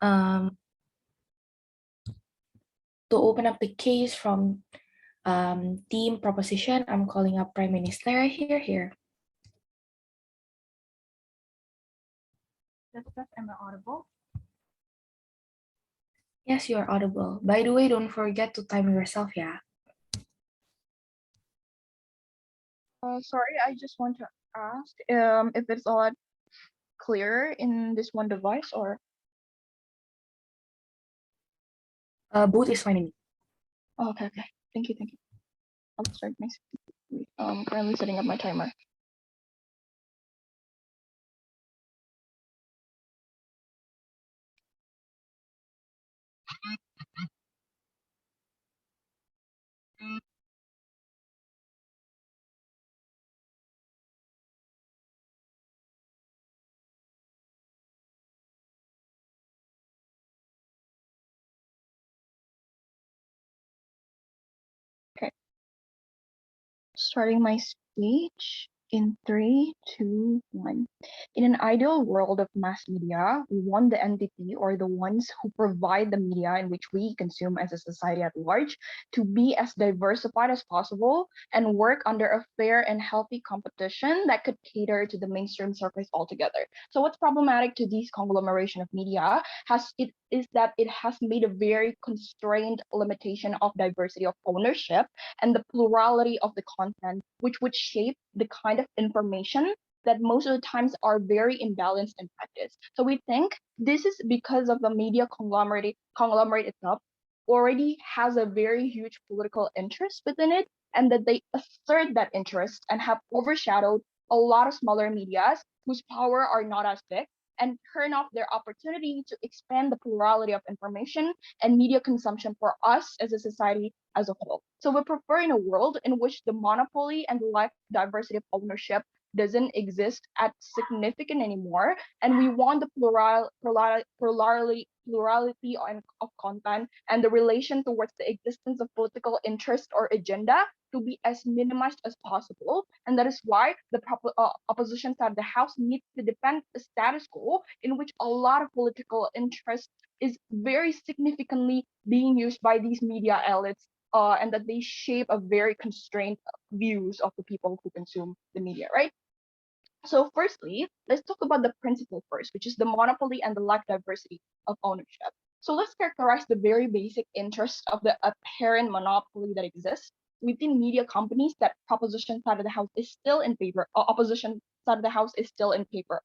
To open up the case from team proposition, I'm calling up Prime Minister here. Am I audible? Yes, you are audible. By the way, don't forget to time yourself, yeah. Sorry, I just want to ask if it's a lot clearer in this one device or Both is fine in me. oh, okay. Thank you. I'll start my currently setting up my timer. Okay. Starting my speech in 3, 2, 1. In an ideal world of mass media, we want the entity or the ones who provide the media in which we consume as a society at large to be as diversified as possible and work under a fair and healthy competition that could cater to the mainstream surface altogether. So what's problematic to this conglomeration of media is that it has made a very constrained limitation of diversity of ownership and the plurality of the content, which would shape the kind of information that most of the times are very imbalanced in practice. So we think this is because of the media conglomerate itself already has a very huge political interest within it, and that they assert that interest and have overshadowed a lot of smaller medias whose power are not as big and turn off their opportunity to expand the plurality of information and media consumption for us as a society as a whole. So we prefer in a world in which the monopoly and the lack of diversity of ownership doesn't exist at significant anymore, and we want the plurality of content and the relation towards the existence of political interest or agenda to be as minimized as possible. And that is why the opposition side of the House needs to defend the status quo in which a lot of political interest is very significantly being used by these media outlets, and that they shape a very constrained views of the people who consume the media, right? So firstly, let's talk about the principle first, which is the monopoly and the lack of diversity of ownership. So let's characterize the very basic interest of the apparent monopoly that exists within media companies that proposition side of the house is still in favor, or opposition side of the house is still in favor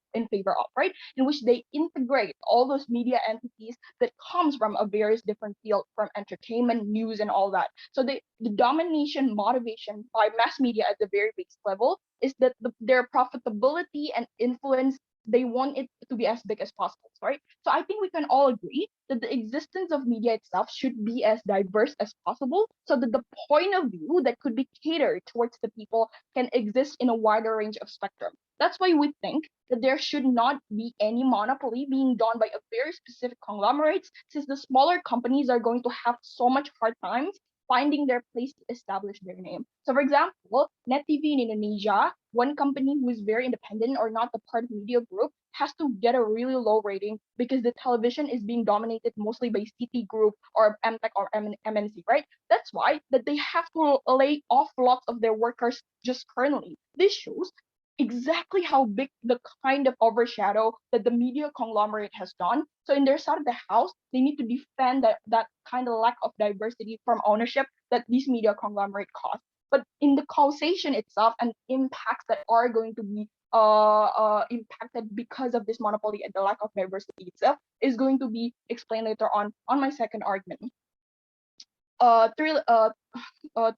of, right? In which they integrate all those media entities that comes from a various different field, from entertainment, news, and all that. So the domination motivation by mass media at the very basic level is that their profitability and influence, they want it to be as big as possible, right? So I think we can all agree that the existence of media itself should be as diverse as possible so that the point of view that could be catered towards the people can exist in a wider range of spectrum. That's why we think that there should not be any monopoly being done by a very specific conglomerates, since the smaller companies are going to have so much hard times finding their place to establish their name. So for example, Net TV in Indonesia, one company who is very independent or not the part of media group, has to get a really low rating because the television is being dominated mostly by CT Group or EMTEK or MNC, right? That's why that they have to lay off lots of their workers just currently. This shows exactly how big the kind of overshadow that the media conglomerate has done. So in their side of the house, they need to defend that kind of lack of diversity from ownership that these media conglomerate cause. But in the causation itself and impacts that are going to be impacted because of this monopoly and the lack of diversity itself is going to be explained later on my second argument.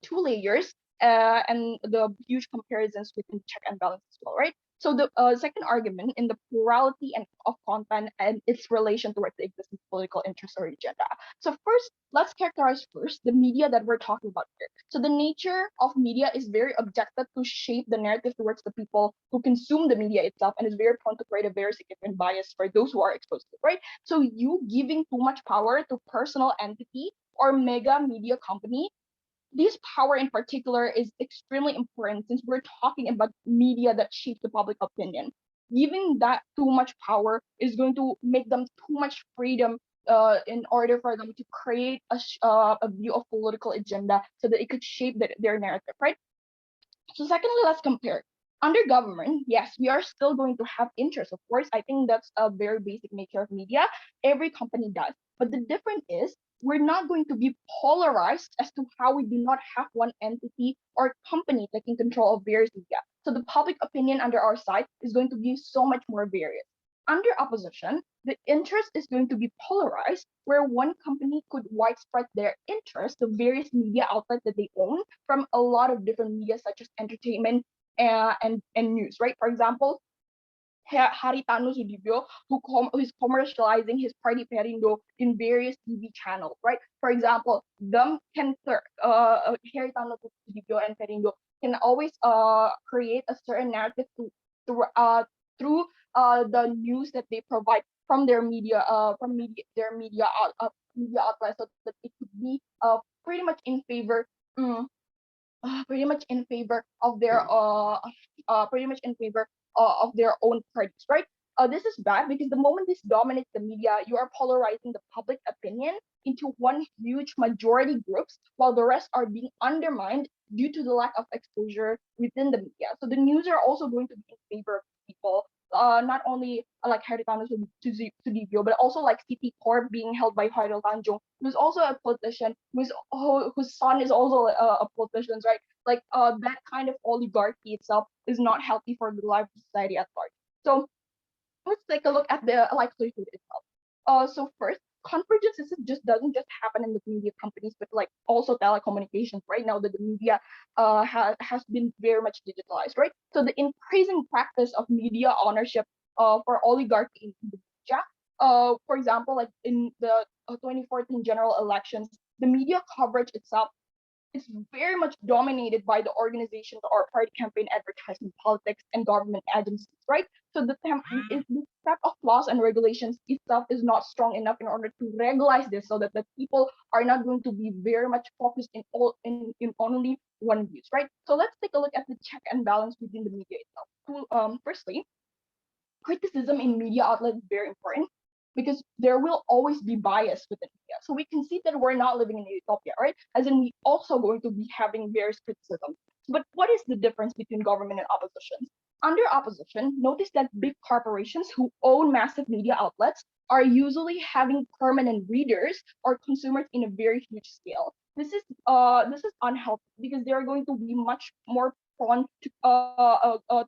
Two layers and the huge comparisons within check and balance as well, right? So the second argument in the plurality and of content and its relation towards the existing political interest or agenda. So first, let's characterize first the media that we're talking about here. So the nature of media is very objective to shape the narrative towards the people who consume the media itself, and is very prone to create a very significant bias for those who are exposed to it, right? So you giving too much power to personal entity or mega media company, this power in particular is extremely important since we're talking about media that shapes the public opinion. Giving that too much power is going to make them too much freedom in order for them to create a view of political agenda so that it could shape their narrative, right? So secondly, let's compare. Under government, yes, we are still going to have interest, of course. I think that's a very basic nature of media. Every company does. But the difference is we're not going to be polarized as to how we do not have one entity or company taking control of various media. So the public opinion under our side is going to be so much more various. Under opposition, the interest is going to be polarized, where one company could widespread their interest to various media outlets that they own from a lot of different media, such as entertainment and news, right? For example, Haritano Sudibyo, who is commercializing his party Perindo in various TV channels, right? For example, Haritano Sudibyo and Perindo can always create a certain narrative through the news that they provide from their media media outlets, so that it could be pretty much in favor. Pretty much in favor of their pretty much in favor of their own parties, right? This is bad because the moment this dominates the media, you are polarizing the public opinion into one huge majority groups, while the rest are being undermined due to the lack of exposure within the media. So the news are also going to be in favor of people, not only like Haritano Sudibyo, but also like CT Corp being held by Harold Tanjong, who's also a politician, whose son is also a politician, right? Like that kind of oligarchy itself is not healthy for the life of society at large. So let's take a look at the likelihood itself. So first, convergence doesn't just happen in the media companies, but like also telecommunications. Right now, that the media has been very much digitalized, right? So the increasing practice of media ownership for oligarchy in Indonesia. For example, like in the 2014 general elections, the media coverage itself is very much dominated by the organizations or party campaign advertisement, politics, and government agencies, right? So the set of laws and regulations itself is not strong enough in order to regularize this, so that the people are not going to be very much focused in only one views, right? So let's take a look at the check and balance within the media itself. Firstly, criticism in media outlets is very important because there will always be bias within media. So we can see that we're not living in a utopia, right? As in, we also going to be having various criticism. But what is the difference between government and opposition? Under opposition, notice that big corporations who own massive media outlets are usually having permanent readers or consumers in a very huge scale. This is unhealthy because they are going to be much more prone to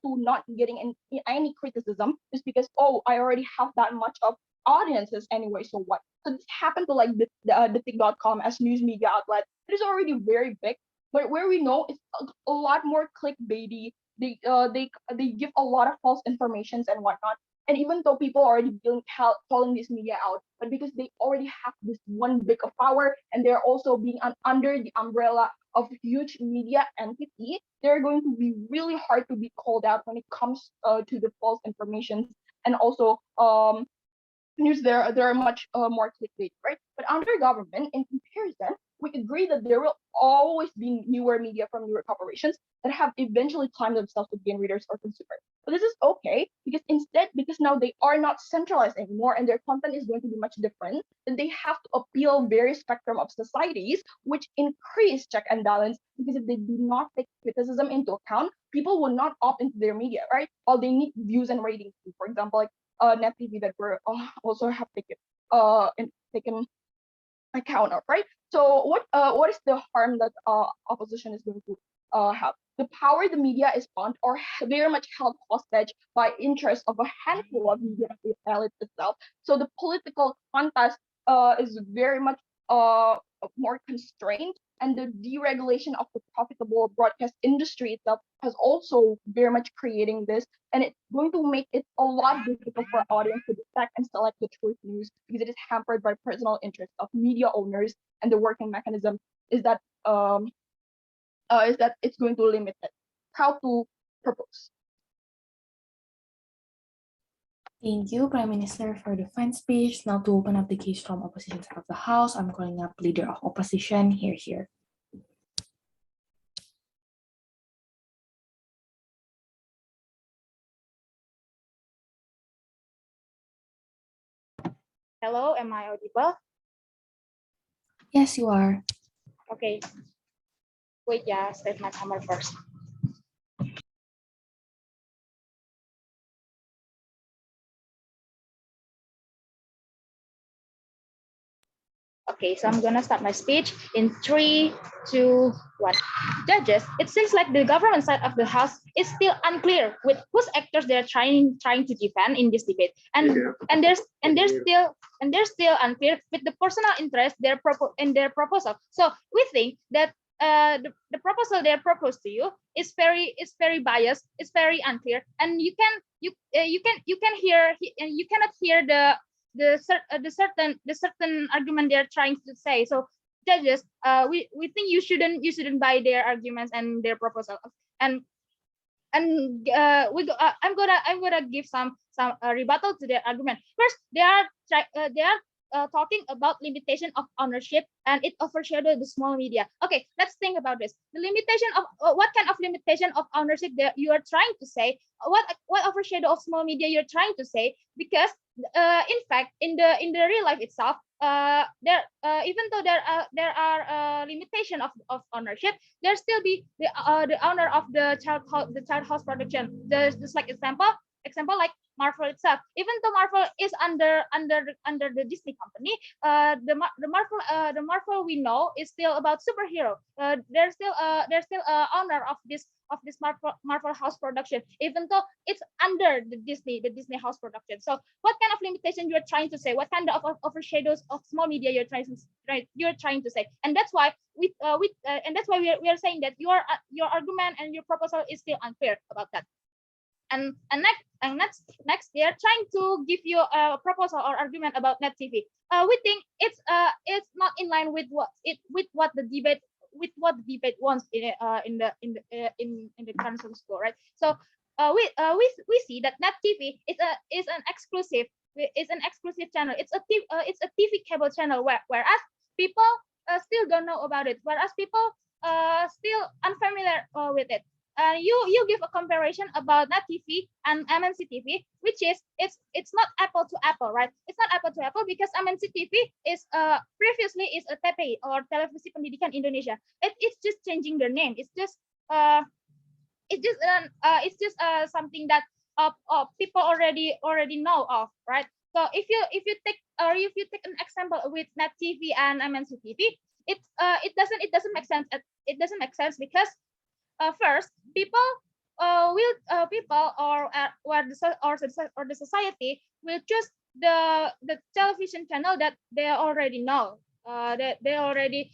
not getting any criticism just because, oh, I already have that much of audiences anyway, so what? So this happened to like the Detik.com as news media outlet. It is already very big, but where we know it's a lot more clickbaity. They give a lot of false informations and whatnot. And even though people are already calling this media out, but because they already have this one big of power and they're also being under the umbrella of huge media entity, they're going to be really hard to be called out when it comes to the false information. And also news there are much more clickbait, right? But under government, in comparison, we agree that there will always be newer media from newer corporations that have eventually climbed themselves to gain readers or consumers. But this is okay because now they are not centralized anymore and their content is going to be much different, then they have to appeal various spectrum of societies, which increase check and balance, because if they do not take criticism into account, people will not opt into their media, right? While they need views and ratings. For example, like net TV that we're also have taken account of, right? So what is the harm that opposition is going to have? The power the media is bound or very much held hostage by interest of a handful of media elites itself. So the political contest is very much more constrained, and the deregulation of the profitable broadcast industry itself has also very much creating this, and it's going to make it a lot difficult for audience to detect and select the truth news because it is hampered by personal interests of media owners, and the working mechanism is that it's going to limit it. How to propose? Thank you, Prime Minister, for the fine speech. Now to open up the case from opposition side of the House, I'm calling up Leader of Opposition, here. Hello, am I audible? Yes, you are. Okay. Wait, yeah, set my camera first. Okay, so I'm gonna start my speech in 3, 2, 1. Judges, it seems like the government side of the house is still unclear with whose actors they're trying to defend in this debate, and they're still unclear with the personal interest in their proposal. So we think that the proposal they proposed to you is very biased, it's very unclear, and you can hear and you cannot hear the certain argument they're trying to say. So judges, we think you shouldn't buy their arguments and their proposal. And I'm gonna give some rebuttal to their argument. First, they are talking about limitation of ownership and it overshadowed the small media. Okay, let's think about this. The limitation of what kind of limitation of ownership that you are trying to say? What overshadow of small media you're trying to say? Because in fact, in the real life itself, even though there are limitation of ownership, there still be the owner of the child house production. Just like example like Marvel itself. Even though Marvel is under the Disney company, the Marvel we know is still about superhero. There's still owner of this Marvel house production, even though it's under the Disney house production. So what kind of limitation you're trying to say? What kind of overshadows of small media you're trying to say? And that's why we are saying that your argument and your proposal is still unclear about that. And next they are trying to give you a proposal or argument about net TV. We think it's not in line with what the debate wants in the council school, right? So we see that net TV is an exclusive channel. It's a TV cable channel whereas people still don't know about it. Whereas people still unfamiliar with it. You give a comparison about net TV and MNC TV, which is it's not apple to apple, right? It's not apple to apple because MNC TV is previously is a TPI or Televisi Pendidikan Indonesia. It's just changing their name. It's just something that people already know of, right? So if you take an example with net TV and MNC TV, it doesn't make sense. It doesn't make sense because first, people the society will choose the television channel that they already know, that they already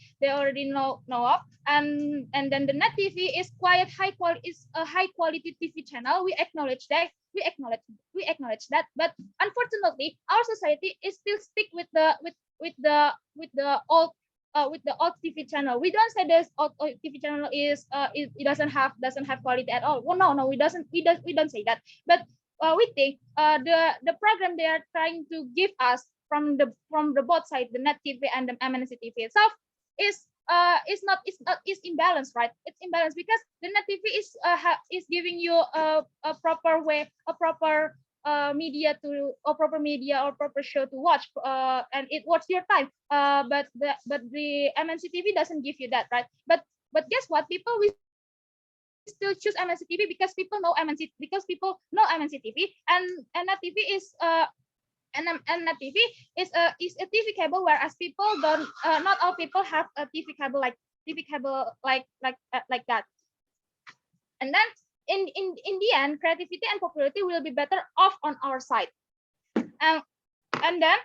know of, and then the net TV is quite high quality, is a high quality TV channel. We acknowledge that. But unfortunately, our society is still stick with the old TV channel. We don't say this old TV channel is it doesn't have quality at all. Well, no, we don't say that. But we think the program they are trying to give us from the both sides, the net TV and the MNC TV itself, is imbalanced, right? It's imbalanced because the net TV is giving you a proper way, a proper media or proper show to watch, and it watch your time. But the MNC TV doesn't give you that, right? But guess what? People will still choose MNC TV because people know MNC TV, and net TV is and net TV is a TV cable, whereas people don't. Not all people have a TV cable like that. And then in the end, creativity and popularity will be better off on our side. And then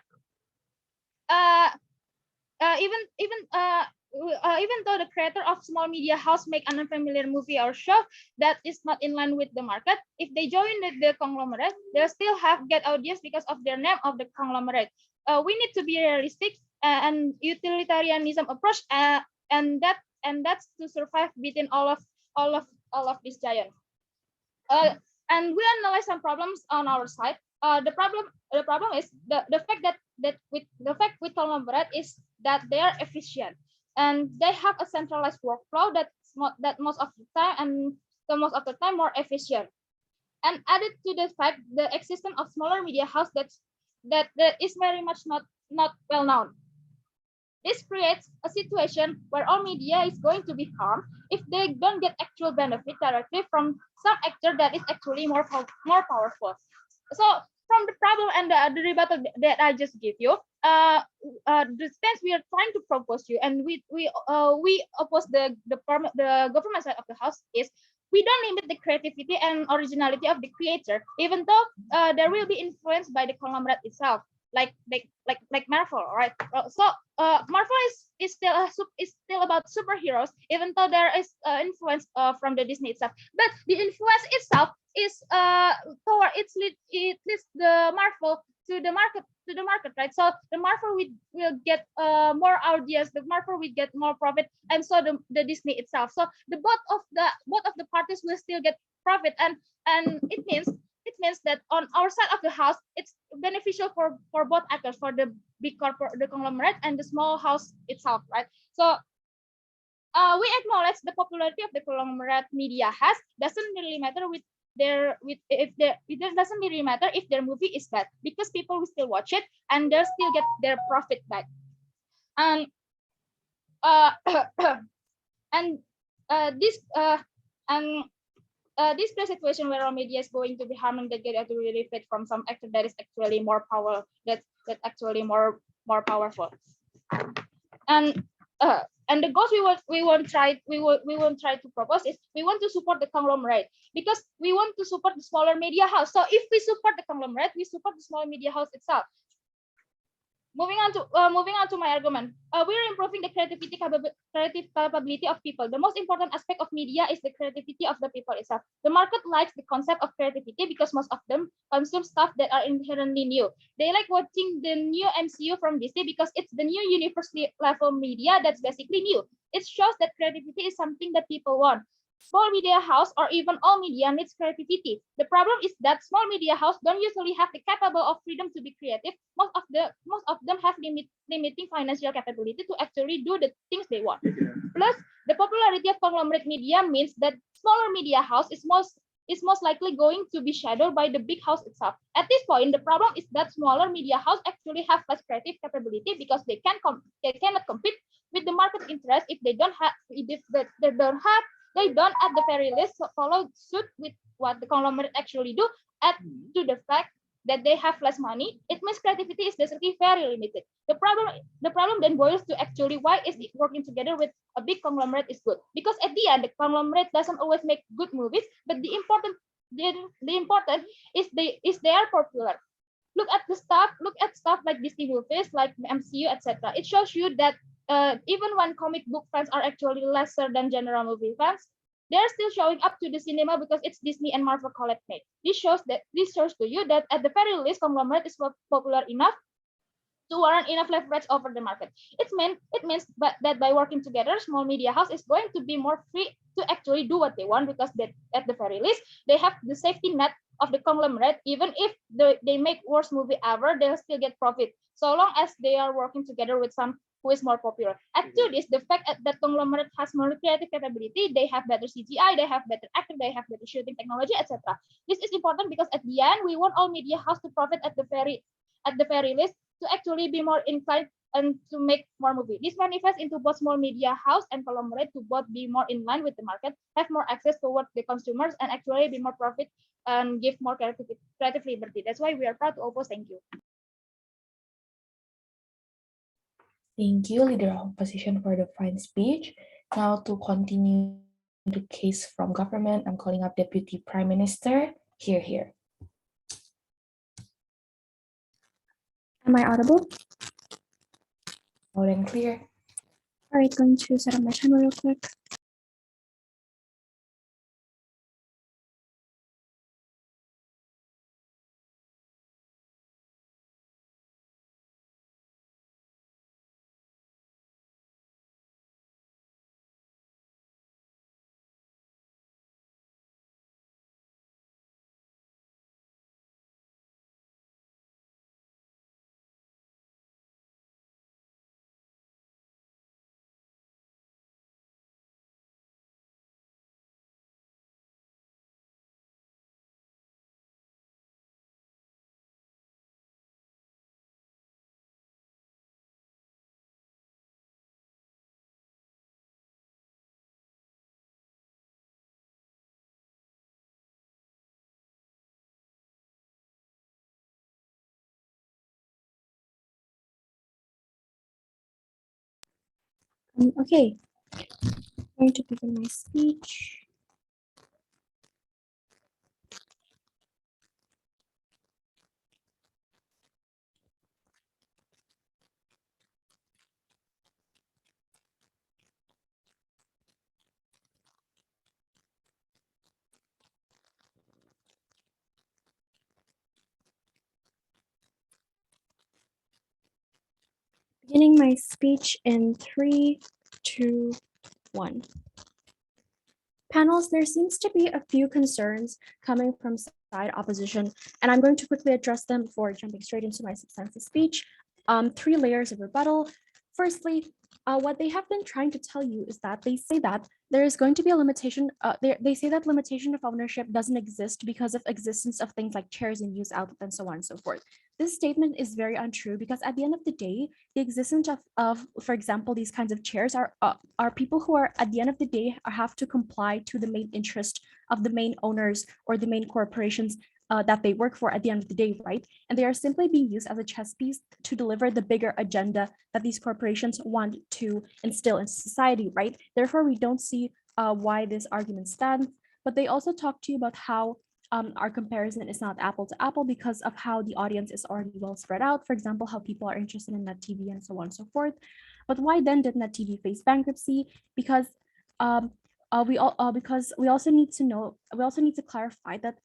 even though the creator of small media house make an unfamiliar movie or show that is not in line with the market, if they join the conglomerate, they'll still get audience because of their name of the conglomerate. We need to be realistic and utilitarianism approach, and that's to survive between all of these giants. And we analyze some problems on our side. The problem is the fact that with conglomerate is that they are efficient and they have a centralized workflow that most of the time more efficient. And added to the fact the existence of smaller media house that that is very much not well known. This creates a situation where all media is going to be harmed if they don't get actual benefit directly from some actor that is actually more powerful. So from the problem and the rebuttal that I just give you, the stance we are trying to propose you, and we oppose the government side of the house is we don't limit the creativity and originality of the creator, even though there will be influenced by the conglomerate itself, like Marvel, right? So Marvel is still is still about superheroes, even though there is influence from the Disney itself. But the influence itself is toward it leads the Marvel to the market, right? So the Marvel will get more audience, the Marvel will get more profit, and so the Disney itself. So the both of the parties will still get profit, and it means that on our side of the house, it's beneficial for both actors, for the big corporate, the conglomerate, and the small house itself, right? So we acknowledge the popularity of the conglomerate media has doesn't really matter with their with if their it doesn't really matter if their movie is bad, because people will still watch it and they'll still get their profit back. And uh, and this and this the situation where our media is going to be harming that get to really fit from some actor that is actually more power that actually more powerful. And the goals we won't try to propose is we want to support the conglomerate, because we want to support the smaller media house. So if we support the conglomerate, we support the small media house itself. Moving on to my argument, we are improving the creative capability of people. The most important aspect of media is the creativity of the people itself. The market likes the concept of creativity because most of them consume stuff that are inherently new. They like watching the new MCU from Disney because it's the new university level media that's basically new. It shows that creativity is something that people want. Small media house or even all media needs creativity. The problem is that small media house don't usually have the capable of freedom to be creative. Most of them have limiting financial capability to actually do the things they want. Plus, the popularity of conglomerate media means that smaller media house is most likely going to be shadowed by the big house itself. At this point, the problem is that smaller media house actually have less creative capability because they cannot compete with the market interest if they don't have they don't at the very least follow suit with what the conglomerate actually do. Add to the fact that they have less money, it means creativity is basically very limited. The problem then boils to actually why is it working together with a big conglomerate is good, because at the end the conglomerate doesn't always make good movies, but the important is they are popular. Look at stuff like Disney movies, like MCU, etc. It shows you that even when comic book fans are actually lesser than general movie fans, they're still showing up to the cinema because it's Disney and Marvel collect made. This shows to you that at the very least, conglomerate is popular enough to warrant enough leverage over the market. It means that by working together, small media house is going to be more free to actually do what they want, because at the very least they have the safety net of the conglomerate. Even if they make worst movie ever, they'll still get profit so long as they are working together with some who is more popular. Add to this the fact that conglomerate has more creative capability, they have better CGI, they have better acting, they have better shooting technology, etc. This is important because at the end we want all media house to profit at the very least, to actually be more inclined and to make more movie. This manifests into both small media house and conglomerate to both be more in line with the market, have more access towards the consumers, and actually be more profit and give more creative liberty. That's why we are proud to oppose. Thank you. Thank you, Leader of Opposition, for the fine speech. Now to continue the case from government, I'm calling up Deputy Prime Minister. Here. Am I audible? Loud and clear. All right, going to set up my timer real quick. Okay, I'm going to begin my speech. Beginning my speech in 3, 2, 1. Panels, there seems to be a few concerns coming from side opposition, and I'm going to quickly address them before jumping straight into my substantive speech. 3 layers of rebuttal. Firstly, what they have been trying to tell you is that they say that there is going to be a limitation. They say that limitation of ownership doesn't exist because of existence of things like chairs and use outlet and so on and so forth. This statement is very untrue because at the end of the day, the existence of for example, these kinds of chairs are people who are at the end of the day have to comply to the main interest of the main owners or the main corporations that they work for at the end of the day, right? And they are simply being used as a chess piece to deliver the bigger agenda that these corporations want to instill in society, right? Therefore, we don't see why this argument stands. But they also talk to you about how our comparison is not apple to apple because of how the audience is already well spread out. For example, how people are interested in Net TV and so on and so forth. But why then did Net TV face bankruptcy? Because because we also need to clarify that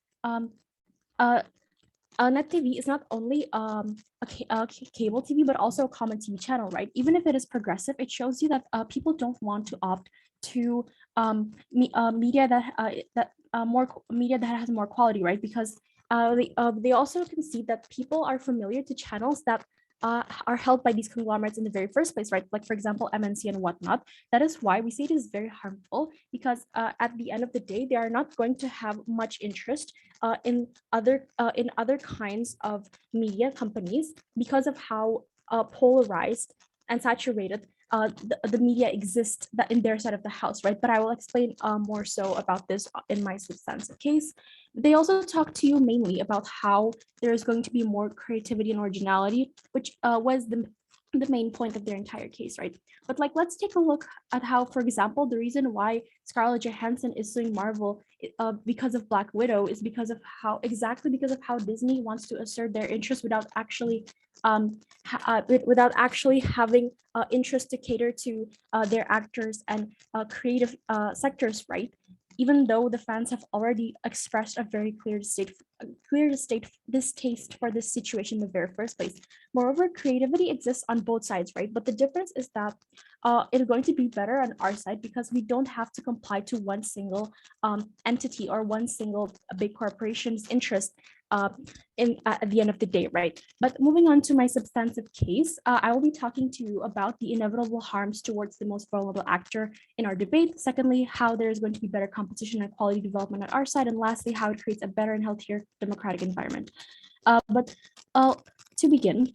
Net TV is not only cable TV, but also a common TV channel, right? Even if it is progressive, it shows you that people don't want to opt to media media that has more quality, right? Because they also concede that people are familiar to channels that are held by these conglomerates in the very first place, right? Like, for example, MNC and whatnot. That is why we say it is very harmful because at the end of the day, they are not going to have much interest in other kinds of media companies because of how polarized and saturated the media exists that in their side of the house, right? But I will explain more so about this in my substantive case. They also talk to you mainly about how there is going to be more creativity and originality, which was the main point of their entire case, right? But like, let's take a look at how, for example, the reason why Scarlett Johansson is suing Marvel because of Black Widow is because of how Disney wants to assert their interest without actually without actually having interest to cater to their actors and creative sectors, right? Even though the fans have already expressed a very clear distaste for this situation in the very first place. Moreover, creativity exists on both sides, right? But the difference is that it's going to be better on our side because we don't have to comply to one single entity or one single big corporation's interest at the end of the day, right? But moving on to my substantive case, I will be talking to you about the inevitable harms towards the most vulnerable actor in our debate. Secondly, how there is going to be better competition and quality development on our side. And lastly, how it creates a better and healthier democratic environment. But to begin,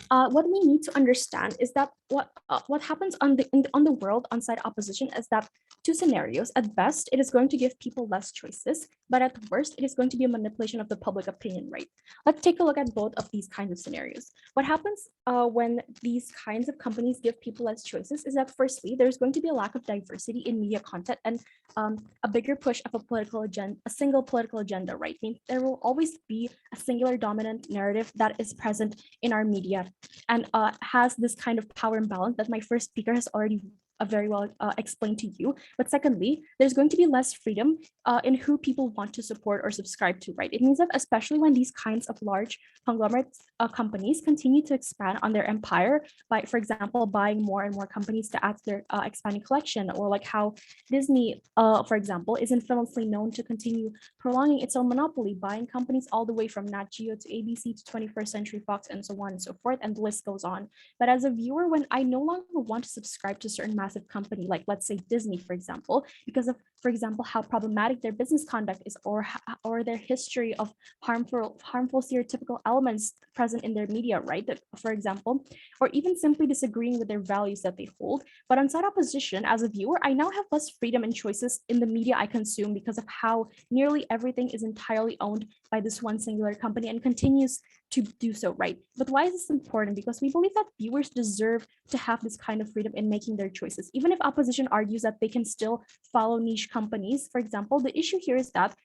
what we need to understand is that what happens on the world on side opposition is that two scenarios. At best, it is going to give people less choices, but at worst, it is going to be a manipulation of the public opinion, right? Let's take a look at both of these kinds of scenarios. What happens when these kinds of companies give people less choices is that firstly, there's going to be a lack of diversity in media content and a bigger push of a single political agenda, right? I mean, there will always be a singular dominant narrative that is present in our media and has this kind of power imbalance that my first speaker has already very well explained to you. But secondly, there's going to be less freedom in who people want to support or subscribe to, right? It means that especially when these kinds of large conglomerate companies continue to expand on their empire by, for example, buying more and more companies to add to their expanding collection, or like how Disney, for example, is infamously known to continue prolonging its own monopoly, buying companies all the way from Nat Geo to ABC to 21st Century Fox and so on and so forth, and the list goes on. But as a viewer, when I no longer want to subscribe to certain massive company, like let's say Disney, for example, because of, for example, how problematic their business conduct is, or their history of harmful stereotypical elements present in their media, right? That, for example, or even simply disagreeing with their values that they hold. But on side opposition, as a viewer, I now have less freedom and choices in the media I consume because of how nearly everything is entirely owned by this one singular company and continues to do so, right? But why is this important? Because we believe that viewers deserve to have this kind of freedom in making their choices. Even if opposition argues that they can still follow niche companies, for example, the issue here is that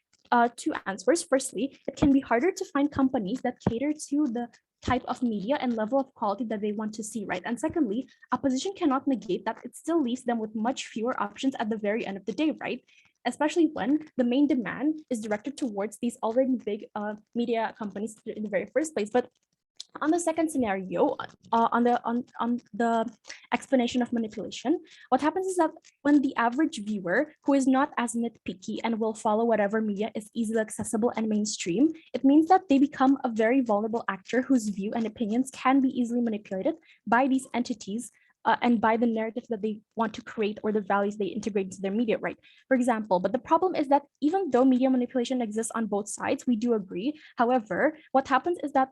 two answers. Firstly, it can be harder to find companies that cater to the type of media and level of quality that they want to see, right? And secondly, opposition cannot negate that it still leaves them with much fewer options at the very end of the day, right? Especially when the main demand is directed towards these already big media companies in the very first place. But on the second scenario, on the explanation of manipulation, what happens is that when the average viewer who is not as nitpicky and will follow whatever media is easily accessible and mainstream, it means that they become a very vulnerable actor whose view and opinions can be easily manipulated by these entities and by the narrative that they want to create or the values they integrate into their media, right? For example, but the problem is that even though media manipulation exists on both sides, we do agree. However, what happens is that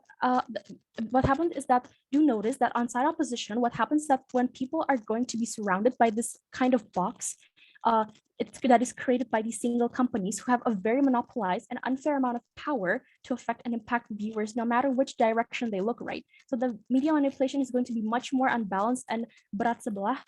you notice that on side opposition, what happens is that when people are going to be surrounded by this kind of box, that is created by these single companies who have a very monopolized and unfair amount of power to affect and impact viewers no matter which direction they look, right? So the media manipulation is going to be much more unbalanced and berat sebelah,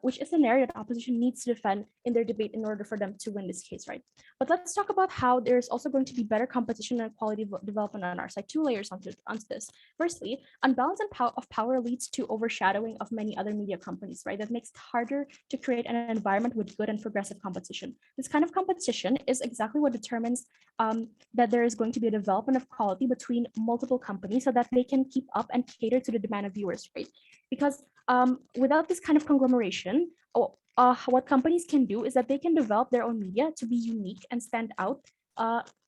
which is an area that opposition needs to defend in their debate in order for them to win this case, right? But let's talk about how there's also going to be better competition and quality development on our side. Two layers onto this. Firstly, unbalance of power leads to overshadowing of many other media companies, right? That makes it harder to create an environment with good and progressive competition. This kind of competition is exactly what determines that there is going to be a development of quality between multiple companies so that they can keep up and cater to the demand of viewers, right? Because without this kind of conglomeration, what companies can do is that they can develop their own media to be unique and stand out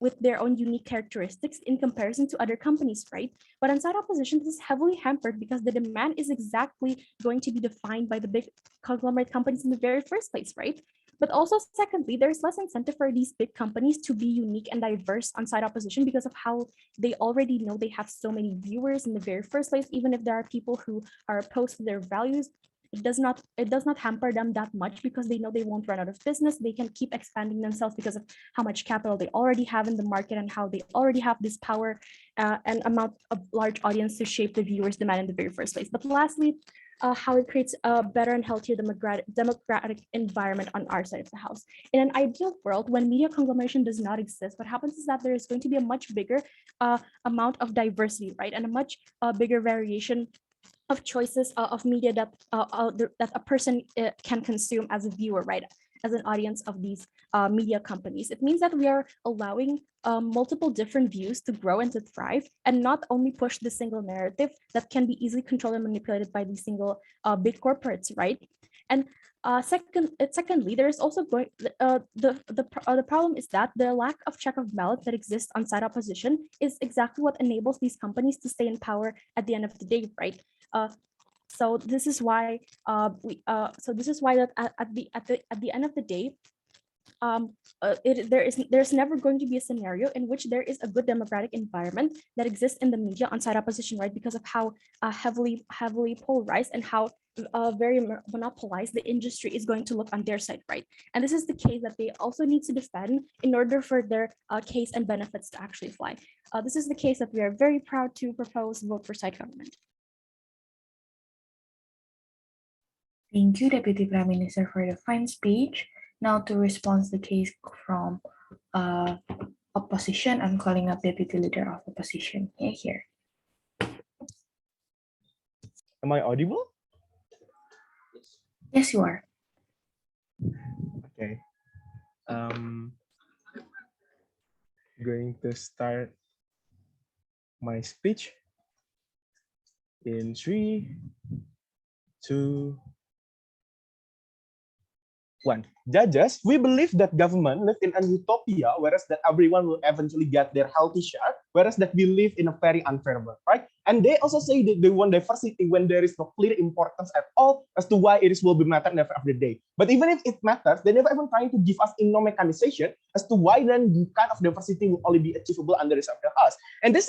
with their own unique characteristics in comparison to other companies, right? But inside opposition, this is heavily hampered because the demand is exactly going to be defined by the big conglomerate companies in the very first place, right? But also, secondly, there's less incentive for these big companies to be unique and diverse on side opposition because of how they already know they have so many viewers in the very first place. Even if there are people who are opposed to their values, it does not hamper them that much because they know they won't run out of business. They can keep expanding themselves because of how much capital they already have in the market and how they already have this power and amount of large audience to shape the viewers' demand in the very first place. But lastly, how it creates a better and healthier democratic environment on our side of the house. In an ideal world, when media conglomeration does not exist, what happens is that there is going to be a much bigger amount of diversity, right? And a much bigger variation of choices of media that a person can consume as a viewer, right? As an audience of these media companies. It means that we are allowing multiple different views to grow and to thrive and not only push the single narrative that can be easily controlled and manipulated by these single big corporates, right? And secondly, there is also the problem is that the lack of check of balance that exists on side opposition is exactly what enables these companies to stay in power at the end of the day, right? So this is why that at the end of the day, there's never going to be a scenario in which there is a good democratic environment that exists in the media on side opposition, right? Because of how heavily polarized and how very monopolized the industry is going to look on their side, right? And this is the case that they also need to defend in order for their case and benefits to actually fly. This is the case that we are very proud to propose vote for side government. Thank you, Deputy Prime Minister, for the fine speech. Now to respond to the case from opposition, I'm calling up Deputy Leader of Opposition here. Am I audible? Yes, you are. Okay. Going to start my speech in 3, 2, 1. Judges, we believe that government live in a utopia, whereas that everyone will eventually get their healthy share, whereas that we live in a very unfair world, right? And they also say that they want diversity when there is no clear importance at all as to why it will be matter every day. But even if it matters, they never even trying to give us no mechanization as to why then the kind of diversity will only be achievable under the same house. And they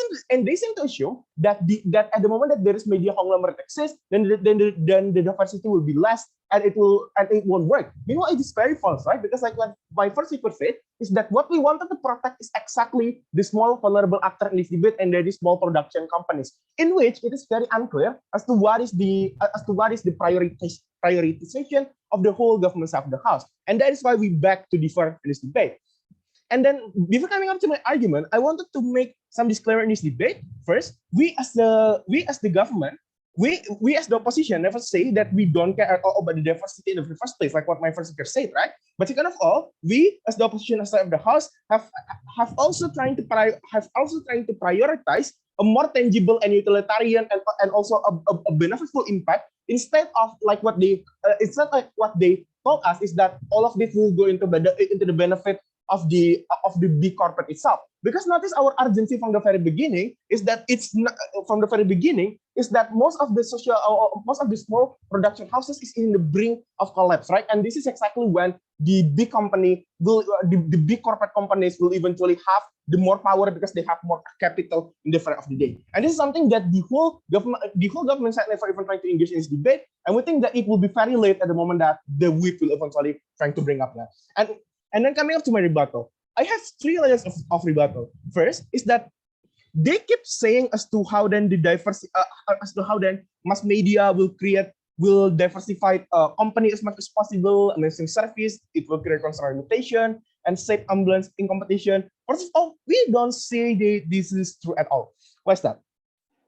seem to assume that at the moment that there is media conglomerate exists, then the diversity will be less and it won't work. Meanwhile, it is very false, right? Because like when my first paper said, is that what we wanted to protect is exactly the small vulnerable actor in this debate, and that is small production companies, in which it is very unclear as to what is the prioritization of the whole government side of the house, and that is why we beg to differ in this debate. And then, before coming up to my argument, I wanted to make some disclaimer in this debate. First, we as the government, we as the opposition never say that we don't care at all about the diversity in the first place, like what my first speaker said, right? But second of all, we as the opposition side of the house have also trying to prioritize a more tangible and utilitarian and also a beneficial impact, instead of like what they told us is that all of this will go into the benefit of the big corporate itself. Because notice our urgency from the very beginning is that most of the small production houses is in the brink of collapse, right? And this is exactly when the big corporate companies will eventually have the more power because they have more capital in the end of the day. And this is something that the whole government side never even trying to engage in this debate. And we think that it will be very late at the moment that the whip will eventually trying to bring up that. And then coming up to my rebuttal, I have 3 layers of rebuttal. First is that they keep saying as to how then mass media will diversify company as much as possible, amazing service, it will create consumer reputation and set ambulance in competition. First of all, we don't say this is true at all. Why is that?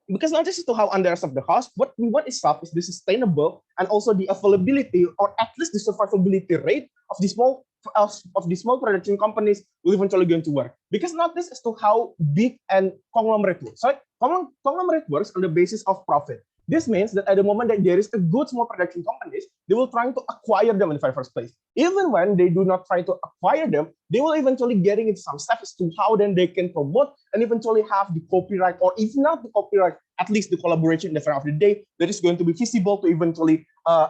Because not just to how under of the house, what we want is the sustainable and also the availability, or at least the survivability rate of the small production companies will eventually going to work. Because not this as to how big and conglomerate works. Right? Conglomerate works on the basis of profit. This means that at the moment that there is a good small production companies, they will try to acquire them in the first place. Even when they do not try to acquire them, they will eventually getting into some steps as to how then they can promote and eventually have the copyright, or if not the copyright, at least the collaboration in the end of the day that is going to be visible to eventually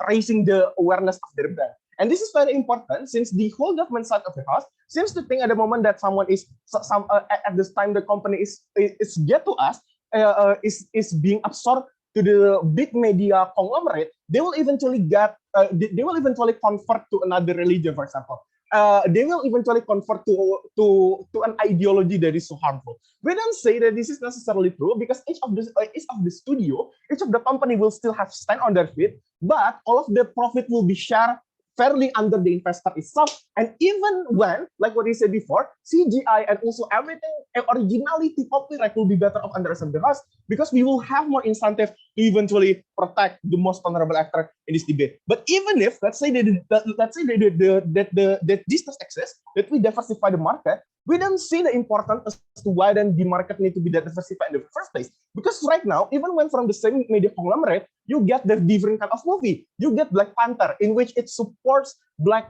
raising the awareness of their brand. And this is very important since the whole government side of the house seems to think at the moment that someone is at this time the company is get to us is being absorbed to the big media conglomerate, they will eventually convert to another religion, for example. They will eventually convert to an ideology that is so harmful. We don't say that this is necessarily true, because each of the studio, each of the company will still have stand on their feet, but all of the profit will be shared fairly under the investor itself. And even when, like what he said before, CGI and also everything, originality, copyright will be better off under the house, because we will have more incentive to eventually protect the most vulnerable actor in this debate. But even if, let's say that this does exist, that we diversify the market, we don't see the importance as to why then the market need to be diversified in the first place. Because right now, even when from the same media conglomerate, you get the different kind of movie. You get Black Panther, in which it supports black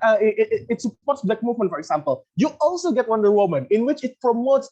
movement, for example. You also get Wonder Woman, in which it promotes.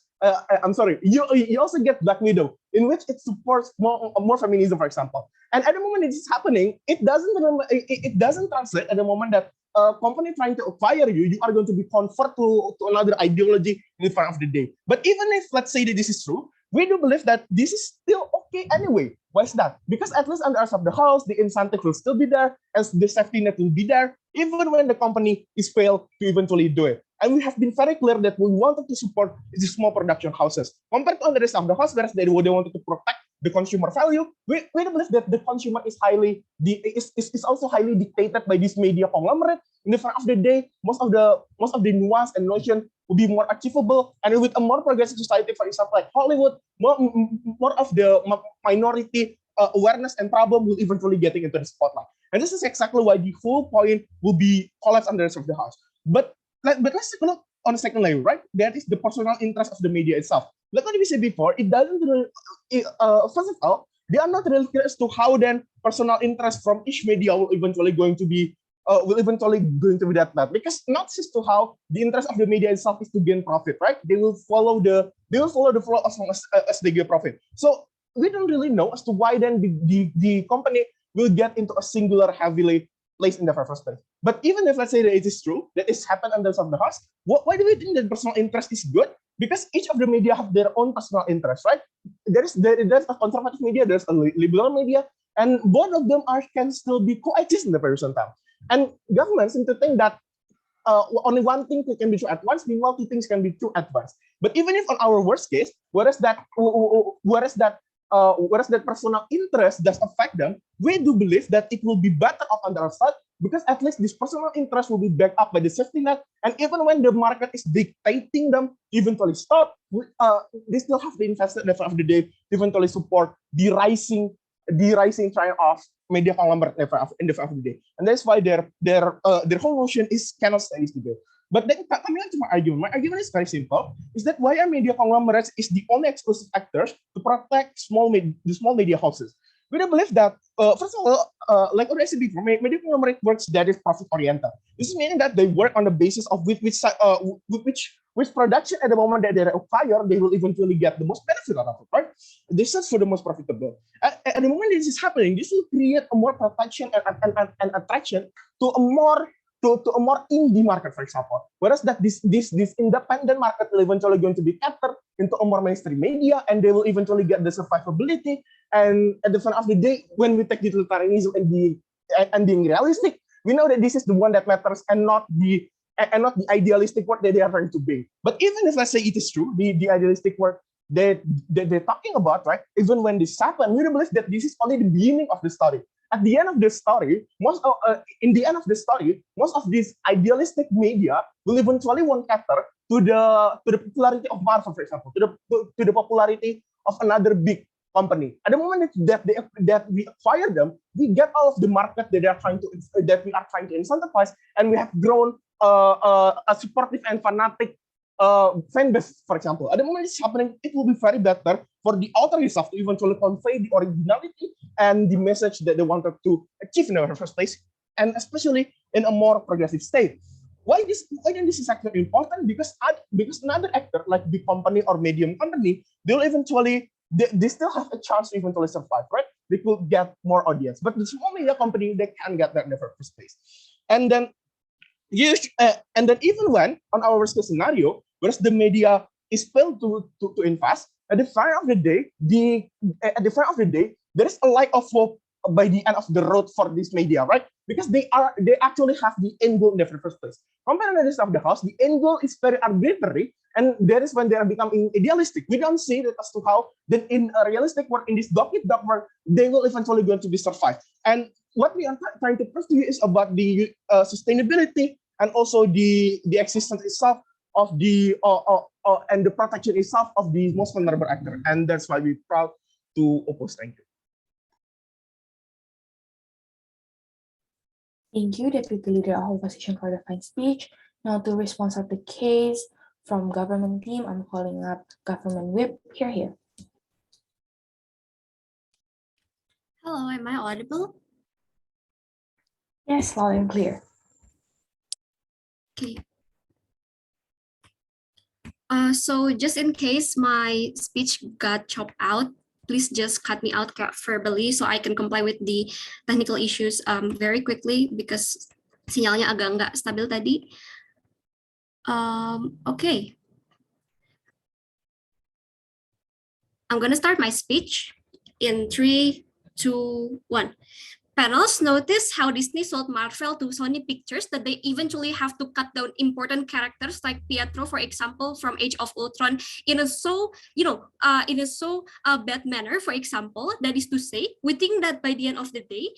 You also get Black Widow, in which it supports more feminism, for example. And at the moment it is happening, it doesn't translate at the moment that a company trying to acquire you are going to be converted to another ideology in the front of the day. But even if, let's say that this is true, we do believe that this is still okay anyway. Why is that? Because at least under us of the house, the incentive will still be there, as the safety net will be there, even when the company is failed to eventually do it. And we have been very clear that we wanted to support the small production houses. Compared to the rest of the house, whereas they wanted to protect the consumer value, we believe that the consumer is also highly dictated by this media conglomerate. In the front of the day, most of the nuance and notion will be more achievable, and with a more progressive society, for example, like Hollywood, more of the minority awareness and problem will eventually getting into the spotlight. And this is exactly why the whole point will be collapse under the rest of the house. But let's look on the second layer, right? That is the personal interest of the media itself. Like what we said before, it doesn't really, first of all, they are not really clear as to how then personal interest from each media will eventually going to be that bad, because not just to how the interest of the media itself is to gain profit, right? They will follow the flow as long as they get profit. So we don't really know as to why then the company will get into a singular heavily place in the first place. But even if, let's say that it is true that it's happened under some of the house, why do we think that personal interest is good? Because each of the media have their own personal interest, right? There's a conservative media, there's a liberal media, and both of them can still be coexist in the very same time. And governments seem to think that only one thing can be true at once, meanwhile two things can be true at once. But even if on our worst case, whereas that personal interest does affect them, we do believe that it will be better off on their side, because at least this personal interest will be backed up by the safety net. And even when the market is dictating them eventually stop, they still have the investor at the end of the day to eventually support the rising trial of media conglomerate in the end of the day. And that's why their whole notion is cannot stand this debate. But then coming to my argument is very simple, is that why are media conglomerates is the only exclusive actors to protect the small media houses. We don't believe that, first of all, like already said before, media conglomerate works that is profit oriented. This is meaning that they work on the basis of which production at the moment that they acquire, they will eventually get the most benefit out of it, right? This is for the most profitable. At the moment this is happening, this will create a more protection and attraction to a more indie market, for example. Whereas that this independent market will eventually going to be captured into a more mainstream media, and they will eventually get the survivability. And at the end of the day, when we take utilitarianism and being realistic, we know that this is the one that matters, and not the idealistic work that they are trying to bring. But even if, let's say, it is true, the idealistic work that they're talking about, right? Even when this happens, we believe that this is only the beginning of the story. At the end of the story, most of these idealistic media will eventually won't cater to the popularity of Marvel, for example, to the popularity of another big company. At the moment that we acquire them, we get all of the market that we are trying to incentivize, and we have grown a supportive and fanatic fan base, for example. At the moment it's happening, it will be very better for the author itself to eventually convey the originality and the message that they wanted to achieve in the first place, and especially in a more progressive state. Why then this is actually important? Because another actor like big company or medium company, they'll eventually they still have a chance to eventually survive, right? They could get more audience, but the small media company, they can't get that in the first place. And then even when on our worst case scenario, whereas the media is failed to invest, at the front of the day, there is a light of hope by the end of the road for this media, right? Because they actually have the end goal in the first place. Compared to the rest of the house, the end goal is very arbitrary, and that is when they are becoming idealistic. We don't see that as to how that in a realistic work, in this dog work, they will eventually going to be survived. And what we are trying to prove to you is about the sustainability and also the existence itself of the and the protection itself of the most vulnerable actor. And that's why we're proud to oppose. Thank you. Thank you, Deputy Leader of Opposition, for the fine speech. Now to respond of the case from government team, I'm calling up Government Whip. Here. Hello, am I audible? Yes, loud and clear. Okay. So just in case my speech got chopped out, please just cut me out verbally so I can comply with the technical issues very quickly because sinyalnya agak nggak stabil tadi. Okay. I'm gonna start my speech in 3, 2, 1. Panels notice how Disney sold Marvel to Sony Pictures that they eventually have to cut down important characters like Pietro, for example, from Age of Ultron in a bad manner. For example, that is to say, we think that by the end of the day,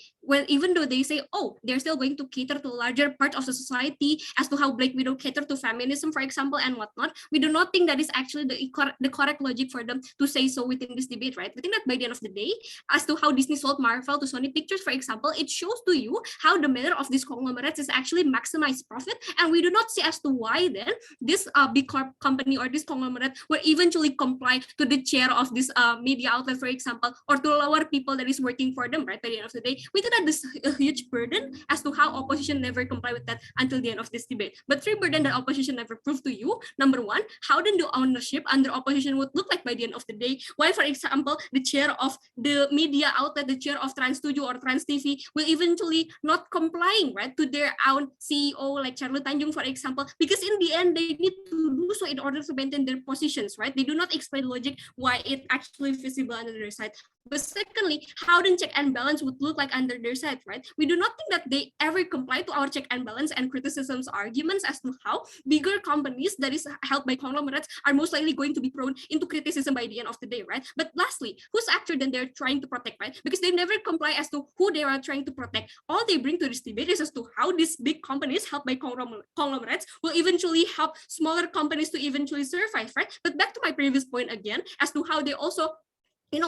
even though they say, oh, they're still going to cater to a larger part of the society as to how Black Widow catered to feminism, for example, and whatnot, we do not think that is actually the correct logic for them to say so within this debate, right? We think that by the end of the day, as to how Disney sold Marvel to Sony Pictures, for example, it shows to you how the manner of these conglomerates is actually maximize profit, and we do not see as to why then this big company or this conglomerate will eventually comply to the chair of this media outlet, for example, or to lower people that is working for them, right? By the end of the day, we think that this is a huge burden as to how opposition never comply with that until the end of this debate. But 3 burden that opposition never proved to you. Number 1, how then the ownership under opposition would look like by the end of the day? Why, for example, the chair of the media outlet, the chair of Trans 7 or Trans TV SCTV will eventually not complying, right, to their own CEO, like Charlotte Tanjung, for example, because in the end they need to do so in order to maintain their positions, right? They do not explain logic why it actually visible under their side. But secondly, how the check and balance would look like under their side, right? We do not think that they ever comply to our check and balance and criticisms arguments as to how bigger companies that is held by conglomerates are most likely going to be prone into criticism by the end of the day, right? But lastly, whose actor then they're trying to protect, right? Because they never comply as to who they are trying to protect. All they bring to this debate is as to how these big companies held by conglomerates will eventually help smaller companies to eventually survive, right? But back to my previous point again, as to how they also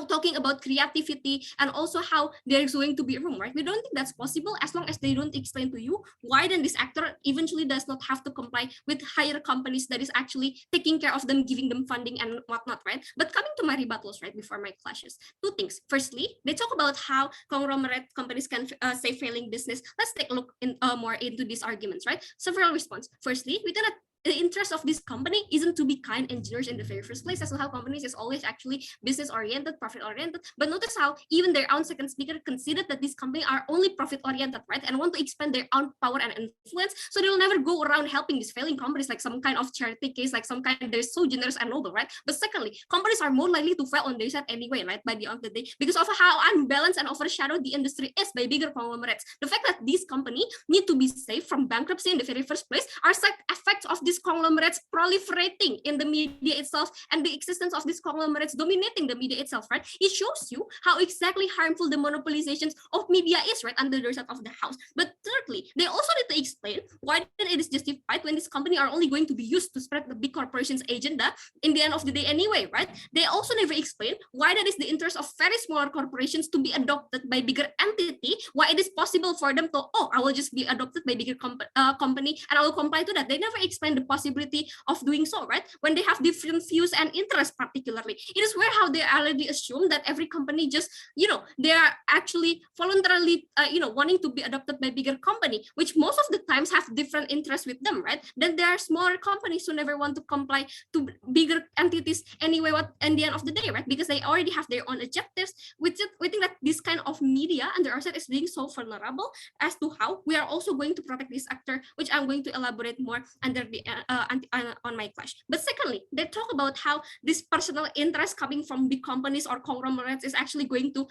talking about creativity and also how there's going to be room, right? We don't think that's possible as long as they don't explain to you why then this actor eventually does not have to comply with higher companies that is actually taking care of them, giving them funding and whatnot, right? But coming to my rebuttals, right, before my clashes, two things. Firstly, they talk about how conglomerate companies can say failing business. Let's take a look more into these arguments, right? Several response. Firstly, we do not the interest of this company isn't to be kind engineers in the very first place, as to how companies is always actually business oriented, profit oriented. But notice how even their own second speaker considered that these companies are only profit oriented, right, and want to expand their own power and influence, so they will never go around helping these failing companies like some kind of charity case, like some kind they're so generous and noble, right? But secondly, companies are more likely to fail on their side anyway, right, by the end of the day, because of how unbalanced and overshadowed the industry is by bigger conglomerates. The fact that these companies need to be saved from bankruptcy in the very first place are side effects of these conglomerates proliferating in the media itself and the existence of these conglomerates dominating the media itself, right? It shows you how exactly harmful the monopolizations of media is, right, under the side of the house. But thirdly, they also need to explain why it is justified when this company are only going to be used to spread the big corporations agenda in the end of the day anyway, right? They also never explain why that is the interest of very smaller corporations to be adopted by bigger entity, why it is possible for them to, oh, I will just be adopted by bigger company and I will comply to that. They never explain the possibility of doing so, right? When they have different views and interests, particularly, it is where how they already assume that every company just, they are actually voluntarily, wanting to be adopted by bigger company, which most of the times have different interests with them, right? Then there are smaller companies who never want to comply to bigger entities anyway. What in the end of the day, right? Because they already have their own objectives. We think that this kind of media under our side is being so vulnerable as to how we are also going to protect this actor, which I'm going to elaborate more under the on my clash. But secondly, they talk about how this personal interest coming from big companies or conglomerates is actually going to,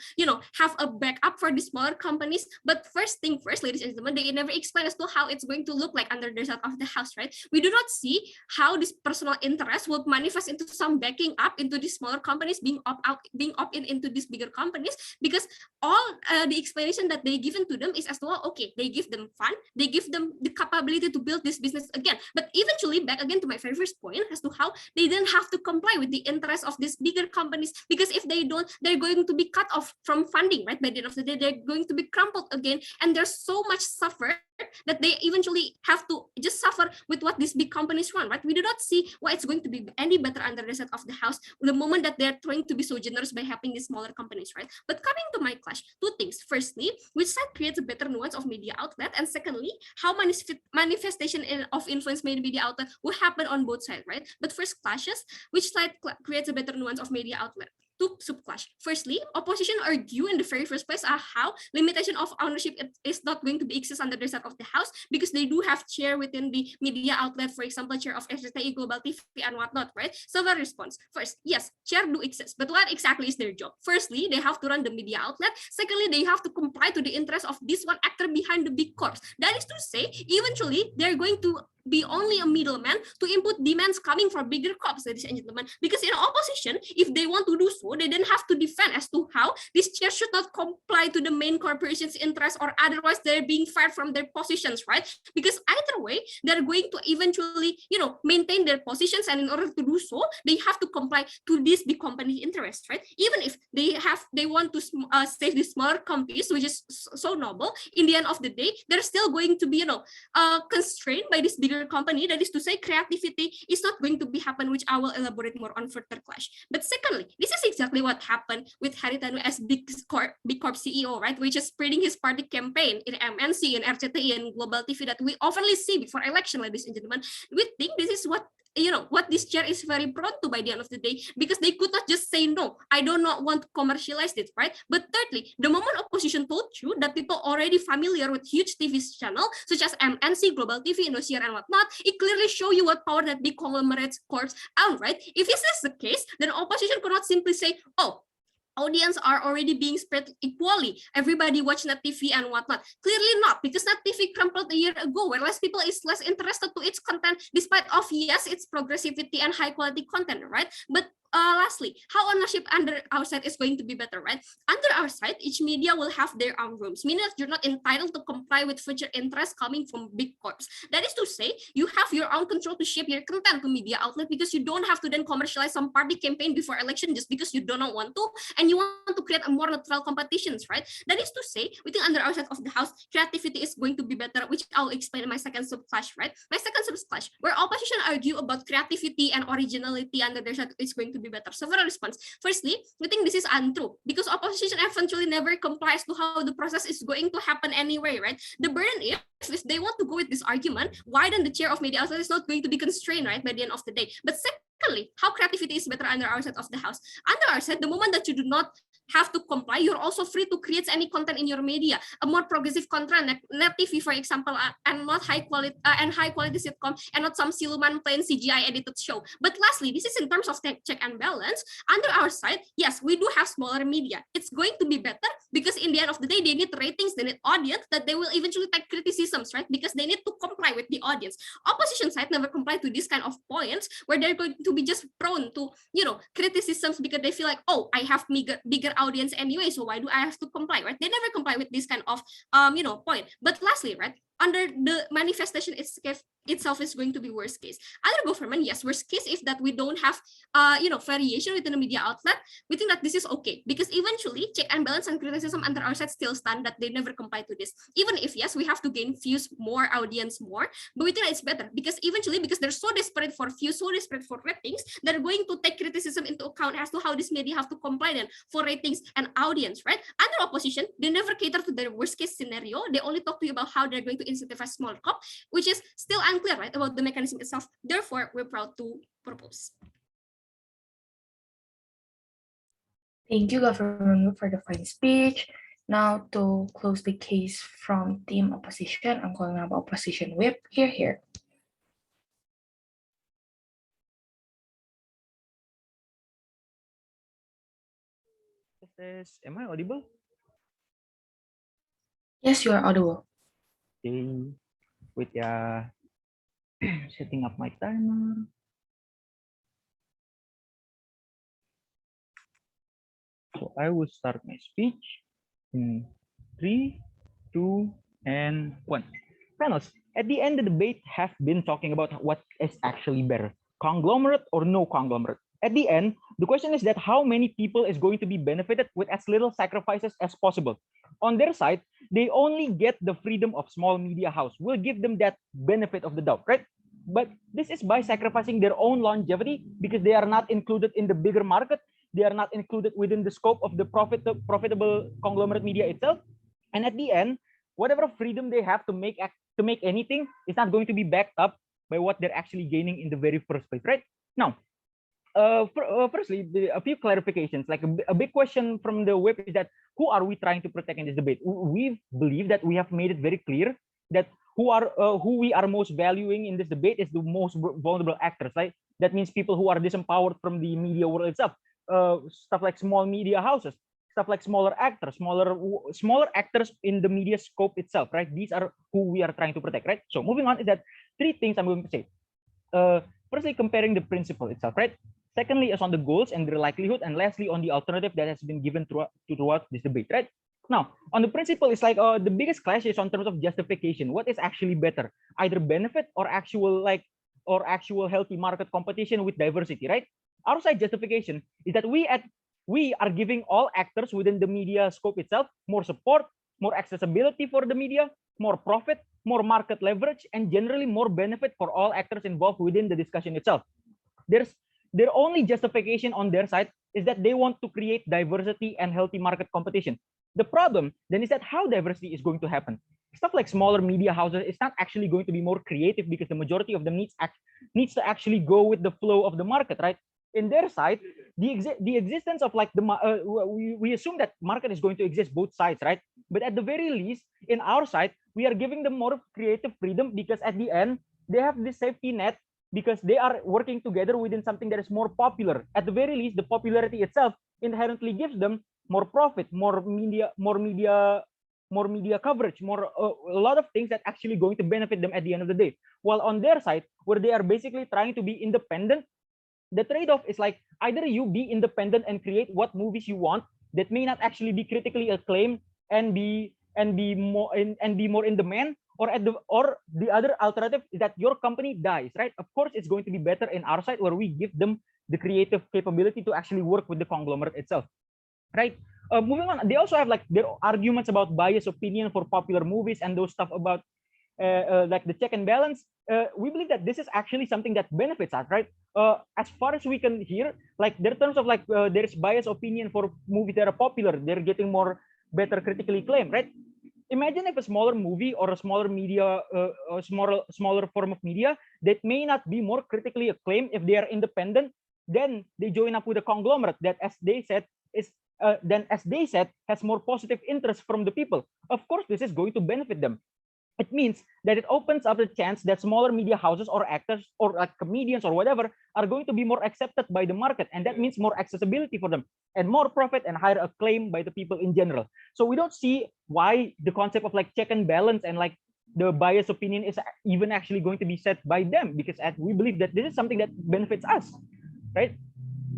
have a backup for the smaller companies. But first thing first, ladies and gentlemen, they never explain as to how it's going to look like under the side of the house, right? We do not see how this personal interest will manifest into some backing up into these smaller companies being opt in into these bigger companies, because all the explanation that they given to them is as to, well, okay, they give them fund, they give them the capability to build this business again. But eventually, back again to my very first point as to how they then have to comply with the interests of these bigger companies, because if they don't, they're going to be cut off from funding, right? By the end of the day, they're going to be crumpled again, and there's so much suffer that they eventually have to just suffer with what these big companies run, right? We do not see why it's going to be any better under the set of the house the moment that they're trying to be so generous by helping these smaller companies, right? But coming to my clash, two things. Firstly, which side creates a better nuance of media outlet, and secondly, how manifestation of influence made media outlet will happen on both sides, right? But first clashes, which side creates a better nuance of media outlet? Two subclash. Firstly, opposition argue in the very first place are how limitation of ownership is not going to be exist under the side of the house, because they do have chair within the media outlet, for example, chair of SCTV, Global TV and whatnot, right? So the response, first, yes, chair do exist, but what exactly is their job? Firstly, they have to run the media outlet. Secondly, they have to comply to the interest of this one actor behind the big corps. That is to say, eventually, they're going to be only a middleman to input demands coming from bigger corps, ladies and gentlemen. Because in opposition, if they want to do so, they then have to defend as to how this chair should not comply to the main corporation's interests, or otherwise they're being fired from their positions, right? Because either way, they're going to eventually, maintain their positions, and in order to do so, they have to comply to this big company interests, right? Even if they want to save the smaller companies, which is so noble, in the end of the day, they're still going to be, constrained by this bigger company. That is to say, creativity is not going to be happen, which I will elaborate more on further clash. But secondly, this is exactly what happened with Haritanu as big corp CEO, right? Which is spreading his party campaign in MNC and RCTI and Global TV that we oftenly see before election, ladies and gentlemen. We think this is what what this chair is very prone to by the end of the day, because they could not just say no, I do not want to commercialize this, right? But thirdly, the moment opposition told you that people already familiar with huge TV channel such as MNC, Global TV, Indosiar, and whatnot, it clearly show you what power that big conglomerates corps own, right? If this is the case, then opposition could not simply say, oh, audience are already being spread equally. Everybody watch Net TV and whatnot. Clearly not, because Net TV crumpled a year ago, where less people is less interested to its content, despite of yes, its progressivity and high quality content, right? But lastly, how ownership under our side is going to be better, right? Under our side, each media will have their own rooms, meaning that you're not entitled to comply with future interests coming from big corps. That is to say, you have your own control to shape your content to media outlet, because you don't have to then commercialize some party campaign before election just because you do not want to, and you want to create a more neutral competitions, right? That is to say, we think under our side of the house, creativity is going to be better, which I'll explain in my second subclass, right? My second subclass, where opposition argue about creativity and originality under their side is going to be better. Several response. Firstly, we think this is untrue, because opposition eventually never complies to how the process is going to happen anyway, right? The burden is, if they want to go with this argument, why then the chair of media outlet is not going to be constrained, right, by the end of the day? But secondly, how creativity is better under our side of the house. Under our side, the moment that you do not have to comply, you're also free to create any content in your media, a more progressive content, Net TV, for example, and not high quality sitcom, and not some siluman plain CGI edited show. But lastly, this is in terms of check and balance. Under our side, yes, we do have smaller media. It's going to be better, because in the end of the day, they need ratings, they need audience, that they will eventually take criticisms, right? Because they need to comply with the audience. Opposition side never comply to this kind of points, where they're going to be just prone to, criticisms, because they feel like, oh, I have bigger audience anyway, so why do I have to comply, right? They never comply with this kind of point. But lastly, right, under the manifestation itself is going to be worst case. Under government, yes, worst case if that we don't have variation within the media outlet. We think that this is okay, because eventually check and balance and criticism under our side still stand, that they never comply to this. Even if yes, we have to gain views more, audience more, but we think that it's better, because eventually, because they're so desperate for views, so desperate for ratings, they're going to take criticism into account as to how this media have to comply then for ratings and audience, right? Under opposition, they never cater to their worst case scenario. They only talk to you about how they're going to incentivize small corp, which is still unclear, right, about the mechanism itself. Therefore, we're proud to propose. Thank you, Government, for the fine speech. Now, to close the case from Team Opposition, I'm calling up Opposition Whip. Here. Am I audible? Yes, you are audible. Okay. Wait, yeah. Setting up my timer. So I will start my speech in 3, 2, and 1. Friends, at the end, the debate have been talking about what is actually better, conglomerate or no conglomerate. At the end, the question is that how many people is going to be benefited with as little sacrifices as possible. On their side, they only get the freedom of small media house. We'll give them that benefit of the doubt, right? But this is by sacrificing their own longevity, because they are not included in the bigger market. They are not included within the scope of the profitable conglomerate media itself. And at the end, whatever freedom they have to make anything is not going to be backed up by what they're actually gaining in the very first place, right? Now, firstly, a few clarifications. Like a big question from the web is that who are we trying to protect in this debate? We believe that we have made it very clear that who we are most valuing in this debate is the most vulnerable actors, right? That means people who are disempowered from the media world itself. Stuff like small media houses, stuff like smaller actors in the media scope itself, right? These are who we are trying to protect, right? So moving on is that 3 things I'm going to say. Firstly, comparing the principle itself, right? Secondly, is on the goals and the likelihood, and lastly, on the alternative that has been given throughout this debate, right? Now, on the principle, it's like the biggest clash is on terms of justification. What is actually better, either benefit or actual healthy market competition with diversity, right? Our side justification is that we are giving all actors within the media scope itself more support, more accessibility for the media, more profit, more market leverage, and generally more benefit for all actors involved within the discussion itself. Their only justification on their side is that they want to create diversity and healthy market competition. The problem then is that how diversity is going to happen. stuff like smaller media houses is not actually going to be more creative because the majority of them needs to actually go with the flow of the market, right? In their side, the existence of like we assume that market is going to exist both sides, right? But at the very least, in our side, we are giving them more creative freedom because at the end they have this safety net because they are working together within something that is more popular. At the very least, the popularity itself inherently gives them more profit, more media coverage, a lot of things that actually going to benefit them at the end of the day. While on their side, where they are basically trying to be independent, the trade-off is like either you be independent and create what movies you want that may not actually be critically acclaimed and be more in demand, or the other alternative is that your company dies, right? Of course, it's going to be better in our side where we give them the creative capability to actually work with the conglomerate itself, right? Moving on, they also have like their arguments about biased opinion for popular movies and those stuff about like the check and balance. We believe that this is actually something that benefits us, right? As far as we can hear, like there terms of like there is biased opinion for movies that are popular, they're getting more better critically acclaimed, right? Imagine if a smaller movie or a smaller media, a smaller form of media that may not be more critically acclaimed if they are independent, then they join up with a conglomerate that, as they said, has more positive interest from the people. Of course, this is going to benefit them. It means that it opens up the chance that smaller media houses or actors or like comedians or whatever are going to be more accepted by the market, and that means more accessibility for them and more profit and higher acclaim by the people in general. So we don't see why the concept of like check and balance and like the biased opinion is even actually going to be set by them, because we believe that this is something that benefits us, right?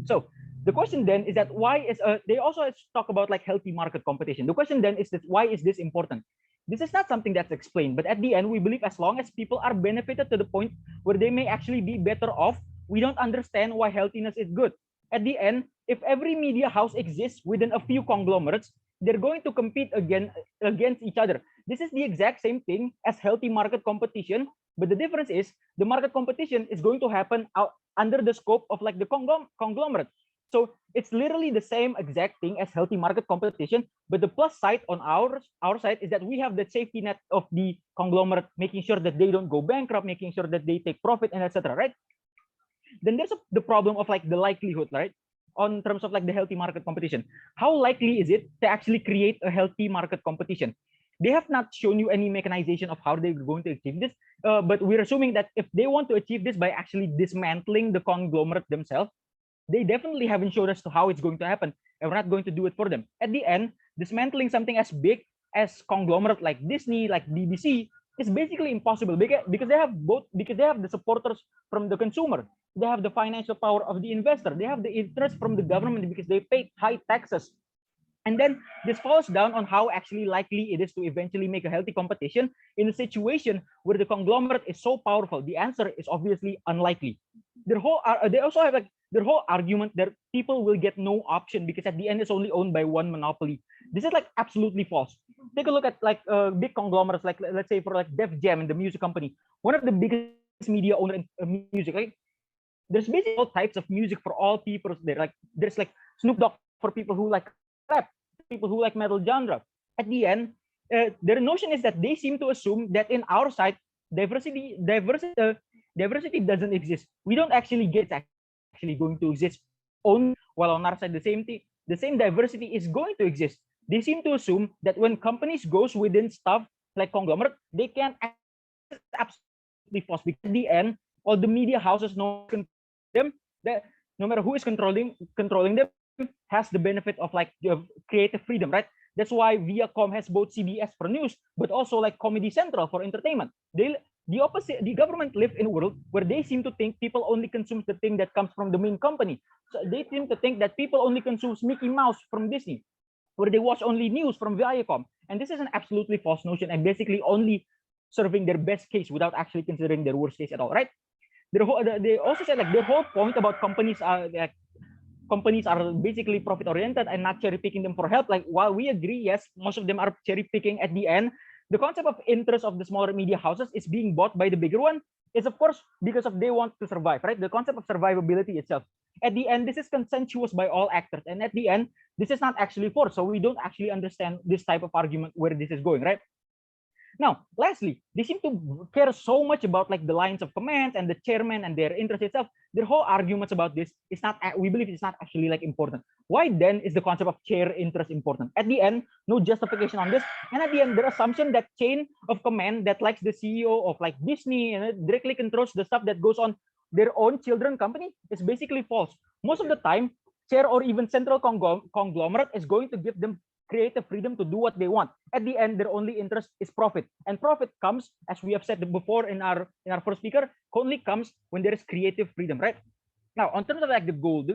So the question then is that why is they also talk about like healthy market competition. The question then is that why is this important? This is not something that's explained, but at the end, we believe as long as people are benefited to the point where they may actually be better off, we don't understand why healthiness is good. At the end, if every media house exists within a few conglomerates, they're going to compete against each other. This is the exact same thing as healthy market competition, but the difference is the market competition is going to happen under the scope of like the conglomerate. So it's literally the same exact thing as healthy market competition, but the plus side on our side is that we have the safety net of the conglomerate, making sure that they don't go bankrupt, making sure that they take profit, and etc. Right? Then there's the problem of like the likelihood, right? On terms of like the healthy market competition, how likely is it to actually create a healthy market competition? They have not shown you any mechanization of how they're going to achieve this, but we're assuming that if they want to achieve this by actually dismantling the conglomerate themselves, they definitely haven't showed us how it's going to happen, and we're not going to do it for them. At the end, dismantling something as big as conglomerate like Disney, like BBC, is basically impossible because they have the supporters from the consumer, they have the financial power of the investor, they have the interest from the government because they pay high taxes. And then this falls down on how actually likely it is to eventually make a healthy competition in a situation where the conglomerate is so powerful. The answer is obviously unlikely. They also have like their whole argument that people will get no option because at the end it's only owned by one monopoly. This is like absolutely false. Take a look at like big conglomerates, like let's say for like Def Jam and the music company, one of the biggest media owner in music. Like there's basically all types of music for all people there. Like there's like Snoop Dogg for people who like rap, people who like metal genre. At the end, their notion is that they seem to assume that in our side, diversity doesn't exist. We don't actually get it's actually going to exist only, while on our side the same diversity is going to exist. They seem to assume that when companies goes within stuff like conglomerate, they can absolutely false, because at the end, all the media houses know them, that no matter who is controlling them has the benefit of like creative freedom, right? That's why Viacom has both CBS for news, but also like Comedy Central for entertainment. The government live in a world where they seem to think people only consume the thing that comes from the main company. So they seem to think that people only consume Mickey Mouse from Disney, where they watch only news from Viacom. And this is an absolutely false notion and basically only serving their best case without actually considering their worst case at all, right? They also said like their whole point about companies are basically profit oriented and not cherry picking them for help. Like while we agree, yes, most of them are cherry picking at the end, the concept of interest of the smaller media houses is being bought by the bigger one is of course because of they want to survive, right? The concept of survivability itself. At the end, this is consensuous by all actors, and at the end, this is not actually forced. So we don't actually understand this type of argument where this is going, right? Now, lastly, they seem to care so much about like the lines of commands and the chairman and their interest itself. Their whole arguments about this is not, we believe it's not actually like important. Why then is the concept of chair interest important? At the end, no justification on this. And at the end, their assumption that chain of command that likes the CEO of like Disney and directly controls the stuff that goes on their own children company is basically false. Most of the time, chair or even central conglomerate is going to give them creative freedom to do what they want. At the end, their only interest is profit, and profit comes, as we have said before in our first speaker, only comes when there is creative freedom, right? Now, on terms of like the goal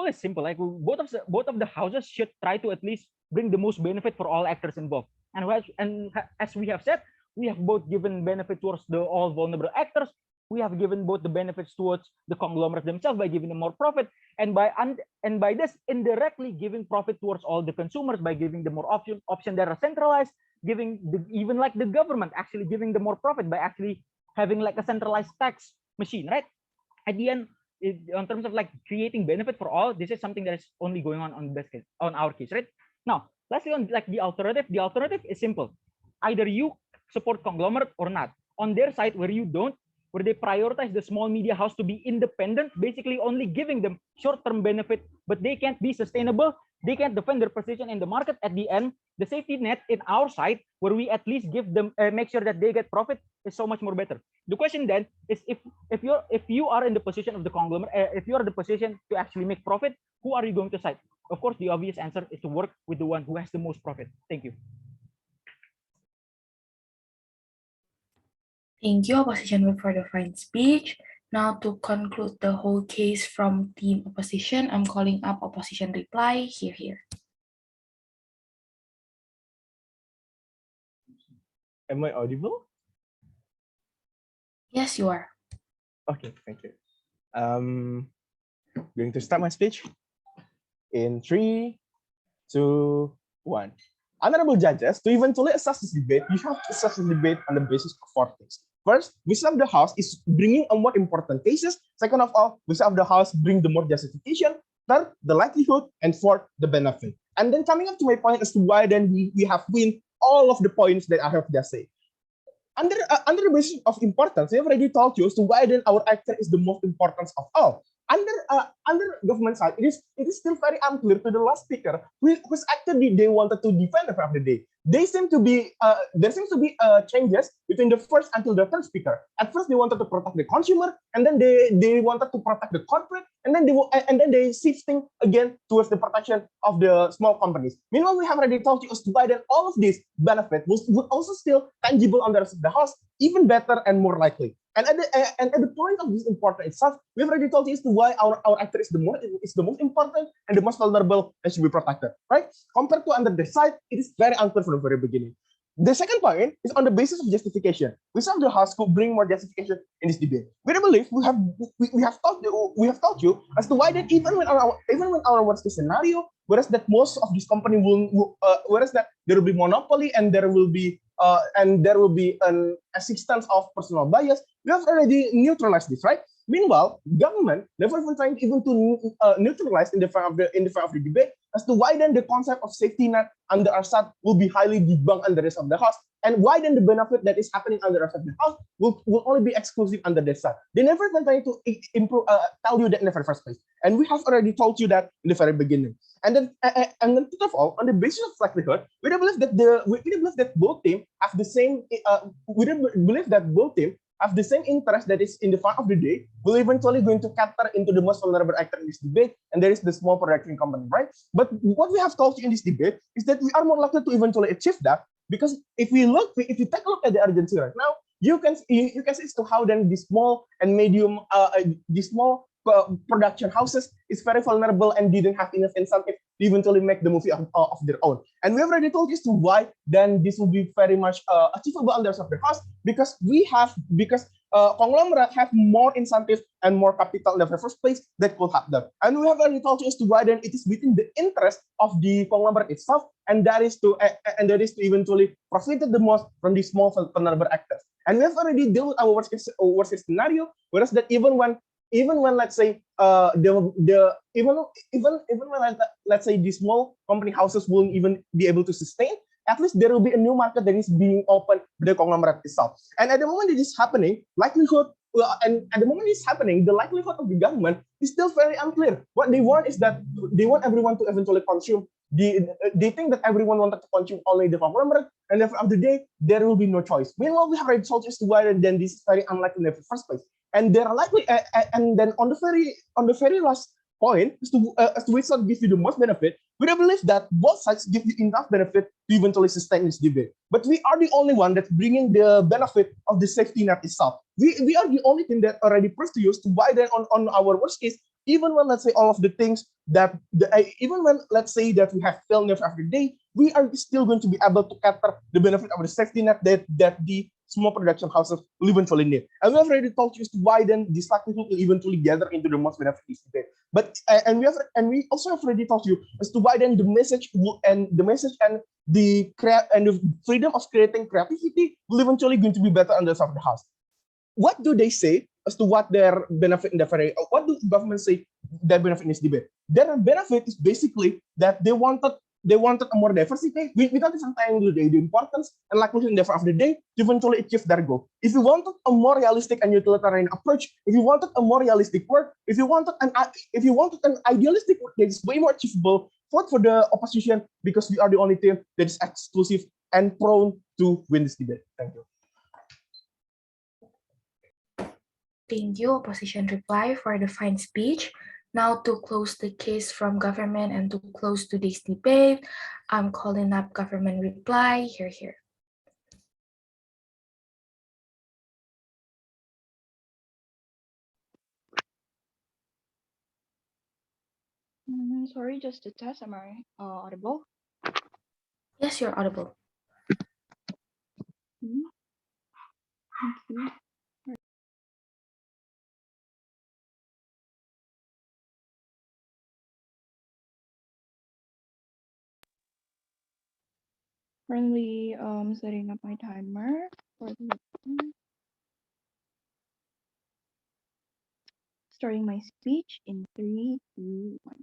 is simple. Like both of the houses should try to at least bring the most benefit for all actors involved. And as we have said, we have both given benefit towards the all vulnerable actors. We have given both the benefits towards the conglomerate themselves by giving them more profit, and by this indirectly giving profit towards all the consumers by giving them more option that are centralized, giving even like the government actually giving them more profit by actually having like a centralized tax machine, right? At the end, in terms of like creating benefit for all, this is something that is only going on this case, on our case, right? Now, lastly, on like the alternative is simple. Either you support conglomerate or not. On their side, where you don't, where they prioritize the small media house to be independent, basically only giving them short-term benefit, but they can't be sustainable. They can't defend their position in the market. At the end, the safety net in our side, where we at least give them, make sure that they get profit, is so much more better. The question then is, if you are in the position of the conglomerate, if you are in the position to actually make profit, who are you going to side? Of course, the obvious answer is to work with the one who has the most profit. Thank you. Thank you, opposition for the fine speech. Now to conclude the whole case from team opposition, I'm calling up opposition reply here. Am I audible? Yes, you are. Okay, thank you. Going to start my speech in 3, 2, 1. Honorable judges, to eventually assess this debate, you have to assess the debate on the basis of 4 things. First, which of the house is bringing a more important cases? Second of all, which of the house bring the more justification? Third, the likelihood, and fourth, the benefit. And then coming up to my point as to why then we have win all of the points that I have just said. Under the basis of importance, we have already told you as to why then our actor is the most important of all. Under government side, it is still very unclear to the last speaker which actor they wanted to defend of the day. There seems to be changes between the first until the third speaker. At first, they wanted to protect the consumer, and then they wanted to protect the corporate, and then they shifting again towards the protection of the small companies. Meanwhile, we have already told you as to why then all of these benefits would also still tangible on the rest of the house, even better and more likely. And at the point of this important itself, we've already told you as to why our actor is the most important and the most vulnerable and should be protected, right? Compared to under the side, it is very unclear from the very beginning. The second point is on the basis of justification. Which of the house could bring more justification in this debate? We believe we have told you as to why that even when our worst case scenario, whereas that most of this company whereas that there will be monopoly and there will be an assistance of personal bias, we have already neutralized this, right? Meanwhile, government never even trying even to neutralize in the front of the debate as to why then the concept of safety net under our side will be highly debunked under the rest of the house, and why then the benefit that is happening under the rest of the house will only be exclusive under this side. They never even trying to tell you that in the very first place, and we have already told you that in the very beginning. And then third of all, on the basis of likelihood, we don't believe that both teams have the same. We don't believe that both teams have the same interest that is in the front of the day, will eventually going to cater into the most vulnerable actor in this debate, and there is the small production company, right? But what we have told you in this debate is that we are more likely to eventually achieve that, because if you take a look at the urgency right now, you can see as to how then the small and medium, production houses is very vulnerable and didn't have enough incentive to eventually make the movie of their own. And we already told you as to why then this will be very much achievable under the house, because conglomerate have more incentive and more capital in the first place that could help them. And we have already told you as to why then it is within the interest of the conglomerate itself, and that is to eventually profit the most from the small vulnerable actors. And we have already dealt with our worst case scenario, whereas that even when let's say even when let's say the small company houses won't even be able to sustain, at least there will be a new market that is being opened by the conglomerate itself. And at the moment it is happening, and at the moment it's happening, the likelihood of the government is still very unclear. What they want is that they want everyone to eventually consume. They think that everyone wanted to consume only the conglomerate, and at the end of the day, there will be no choice. Meanwhile, we have already told you why then this is very unlikely in the first place. And there are likely, and then on the very last point, as to which side gives you the most benefit, we do believe that both sides give you enough benefit to eventually sustain this debate. But we are the only one that's bringing the benefit of the safety net itself. We are the only thing that already proves to use to widen on our worst case, even when, let's say, all of the things that, even when, let's say, that we have failed every day, we are still going to be able to capture the benefit of the safety net that the small production houses will eventually need. And we have already told you to widen this likelihood will eventually gather into the most benefit debate. But we also have already told you as to widen the message and the freedom of creating creativity will eventually going to be better on the side of the house. What do they say as to what their benefit in the what do government say their benefit in this debate? Their benefit is basically that they wanted a more diversity without even tying the importance and likelihood in the end of the day to eventually achieve their goal. If you wanted a more realistic and utilitarian approach, if you wanted a more realistic work, if you wanted an idealistic work that is way more achievable, vote for the opposition, because we are the only team that is exclusive and prone to win this debate. Thank you. Thank you, opposition reply, for the fine speech. Now to close the case from government and to close today's debate, I'm calling up government reply. Here. Sorry, just to test, am I audible? Yes, you're audible. Thank you. Currently setting up my timer for the starting my speech in 3, 2, 1.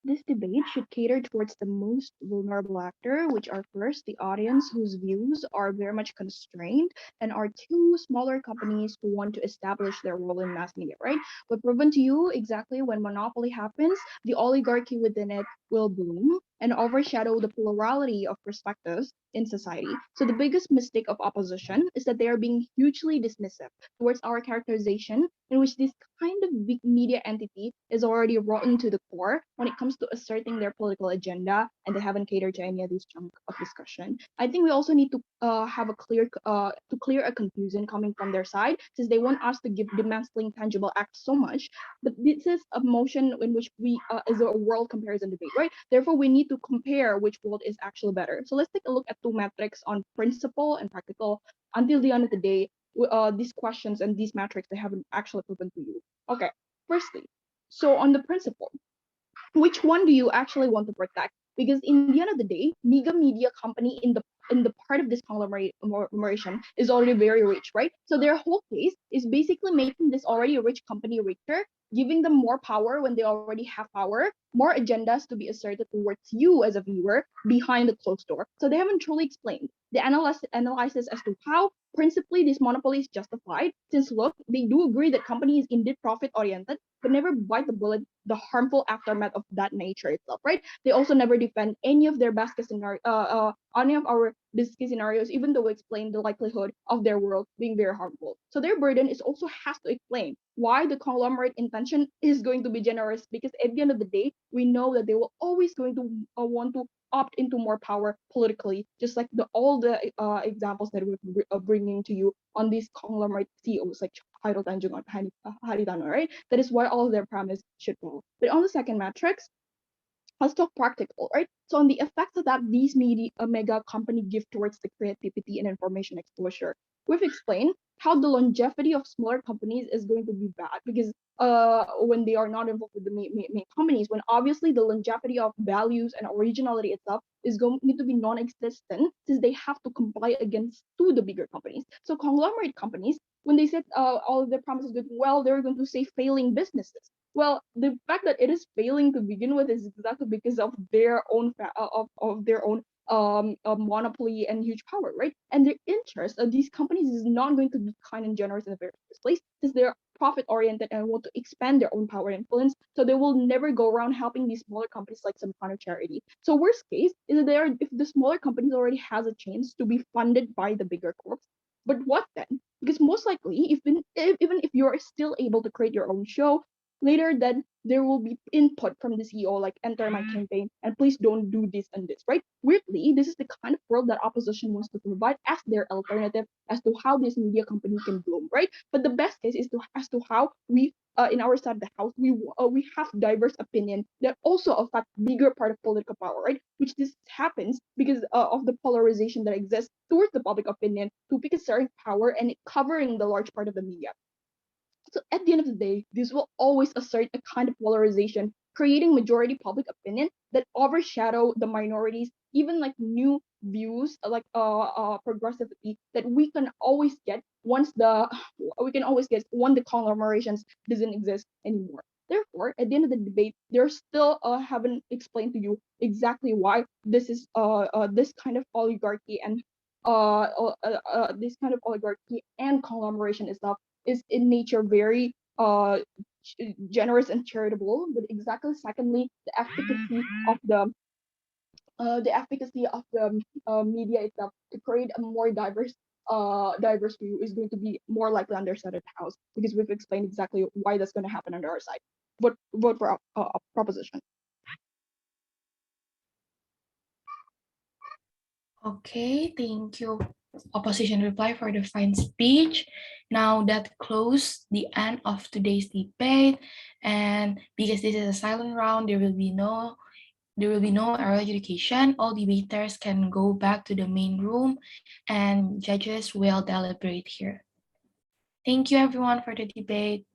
This debate should cater towards the most vulnerable actor, which are first the audience whose views are very much constrained, and are two smaller companies who want to establish their role in mass media, right? But proven to you exactly when monopoly happens, the oligarchy within it will bloom and overshadow the plurality of perspectives in society. So the biggest mistake of opposition is that they are being hugely dismissive towards our characterization in which this kind of big media entity is already rotten to the core when it comes to asserting their political agenda, and they haven't catered to any of these chunk of discussion. I think we also need to have a clear a confusion coming from their side, since they want us to give demandsling tangible act so much, but this is a motion in which we is a world comparison debate, right? Therefore, we need to compare which world is actually better. So let's take a look at two metrics on principle and practical. Until the end of the day, these questions and these metrics, they haven't actually proven to you. Okay, firstly, so on the principle, which one do you actually want to protect? Because in the end of the day, mega media company in the part of this conglomeration is already very rich, right? So their whole case is basically making this already rich company richer, giving them more power when they already have power, more agendas to be asserted towards you as a viewer behind the closed door. So they haven't truly explained the analysis as to how principally this monopoly is justified, since look, they do agree that company is indeed profit oriented, but never bite the bullet the harmful aftermath of that nature itself, right? They also never defend any of their best case scenario, any of our best case scenarios, even though we explain the likelihood of their world being very harmful. So their burden is also has to explain why the conglomerate intention is going to be generous, because at the end of the day, we know that they will always going to want to opt into more power politically, just like all the examples that we're bringing to you on these conglomerate CEOs like Khairul Tanjung or Haritano, right? That is why all of their promise should fall. But on the second matrix, let's talk practical, right? So on the effects that these mega company give towards the creativity and information exposure, we've explained how the longevity of smaller companies is going to be bad, because when they are not involved with the main companies, when obviously the longevity of values and originality itself is going to be non-existent, since they have to comply against to the bigger companies. So conglomerate companies, when they said all of their promises good, well, they're going to say failing businesses. Well, the fact that it is failing to begin with is exactly because of their own a monopoly and huge power, right? And their interest of these companies is not going to be kind and generous in the very first place, because they're profit oriented and want to expand their own power and influence. So they will never go around helping these smaller companies like some kind of charity. So worst case is that if the smaller companies already has a chance to be funded by the bigger corps. But what then? Because most likely, even if you're still able to create your own show, later then there will be input from the CEO, like enter my campaign and please don't do this and this, right? Weirdly, this is the kind of world that opposition wants to provide as their alternative as to how this media company can bloom, right? But the best case is as to how we in our side of the house, we have diverse opinion that also affect bigger part of political power, right? Which this happens because of the polarization that exists towards the public opinion to pick a certain power and it covering the large part of the media. So at the end of the day, this will always assert a kind of polarization, creating majority public opinion that overshadow the minorities, even like new views, like progressivity that we can always get when the conglomerations doesn't exist anymore. Therefore, at the end of the debate, they're still haven't explained to you exactly why this is this kind of oligarchy and this kind of oligarchy and conglomeration itself is in nature very generous and charitable, but exactly secondly the efficacy of the media itself to create a more diverse view is going to be more likely on their side of the house, because we've explained exactly why that's going to happen on our side. Vote for proposition. Okay, thank you, opposition reply, for the fine speech. Now that close the end of today's debate, and because this is a silent round, there will be no early education. All debaters can go back to the main room and judges will deliberate here. Thank you everyone for the debate.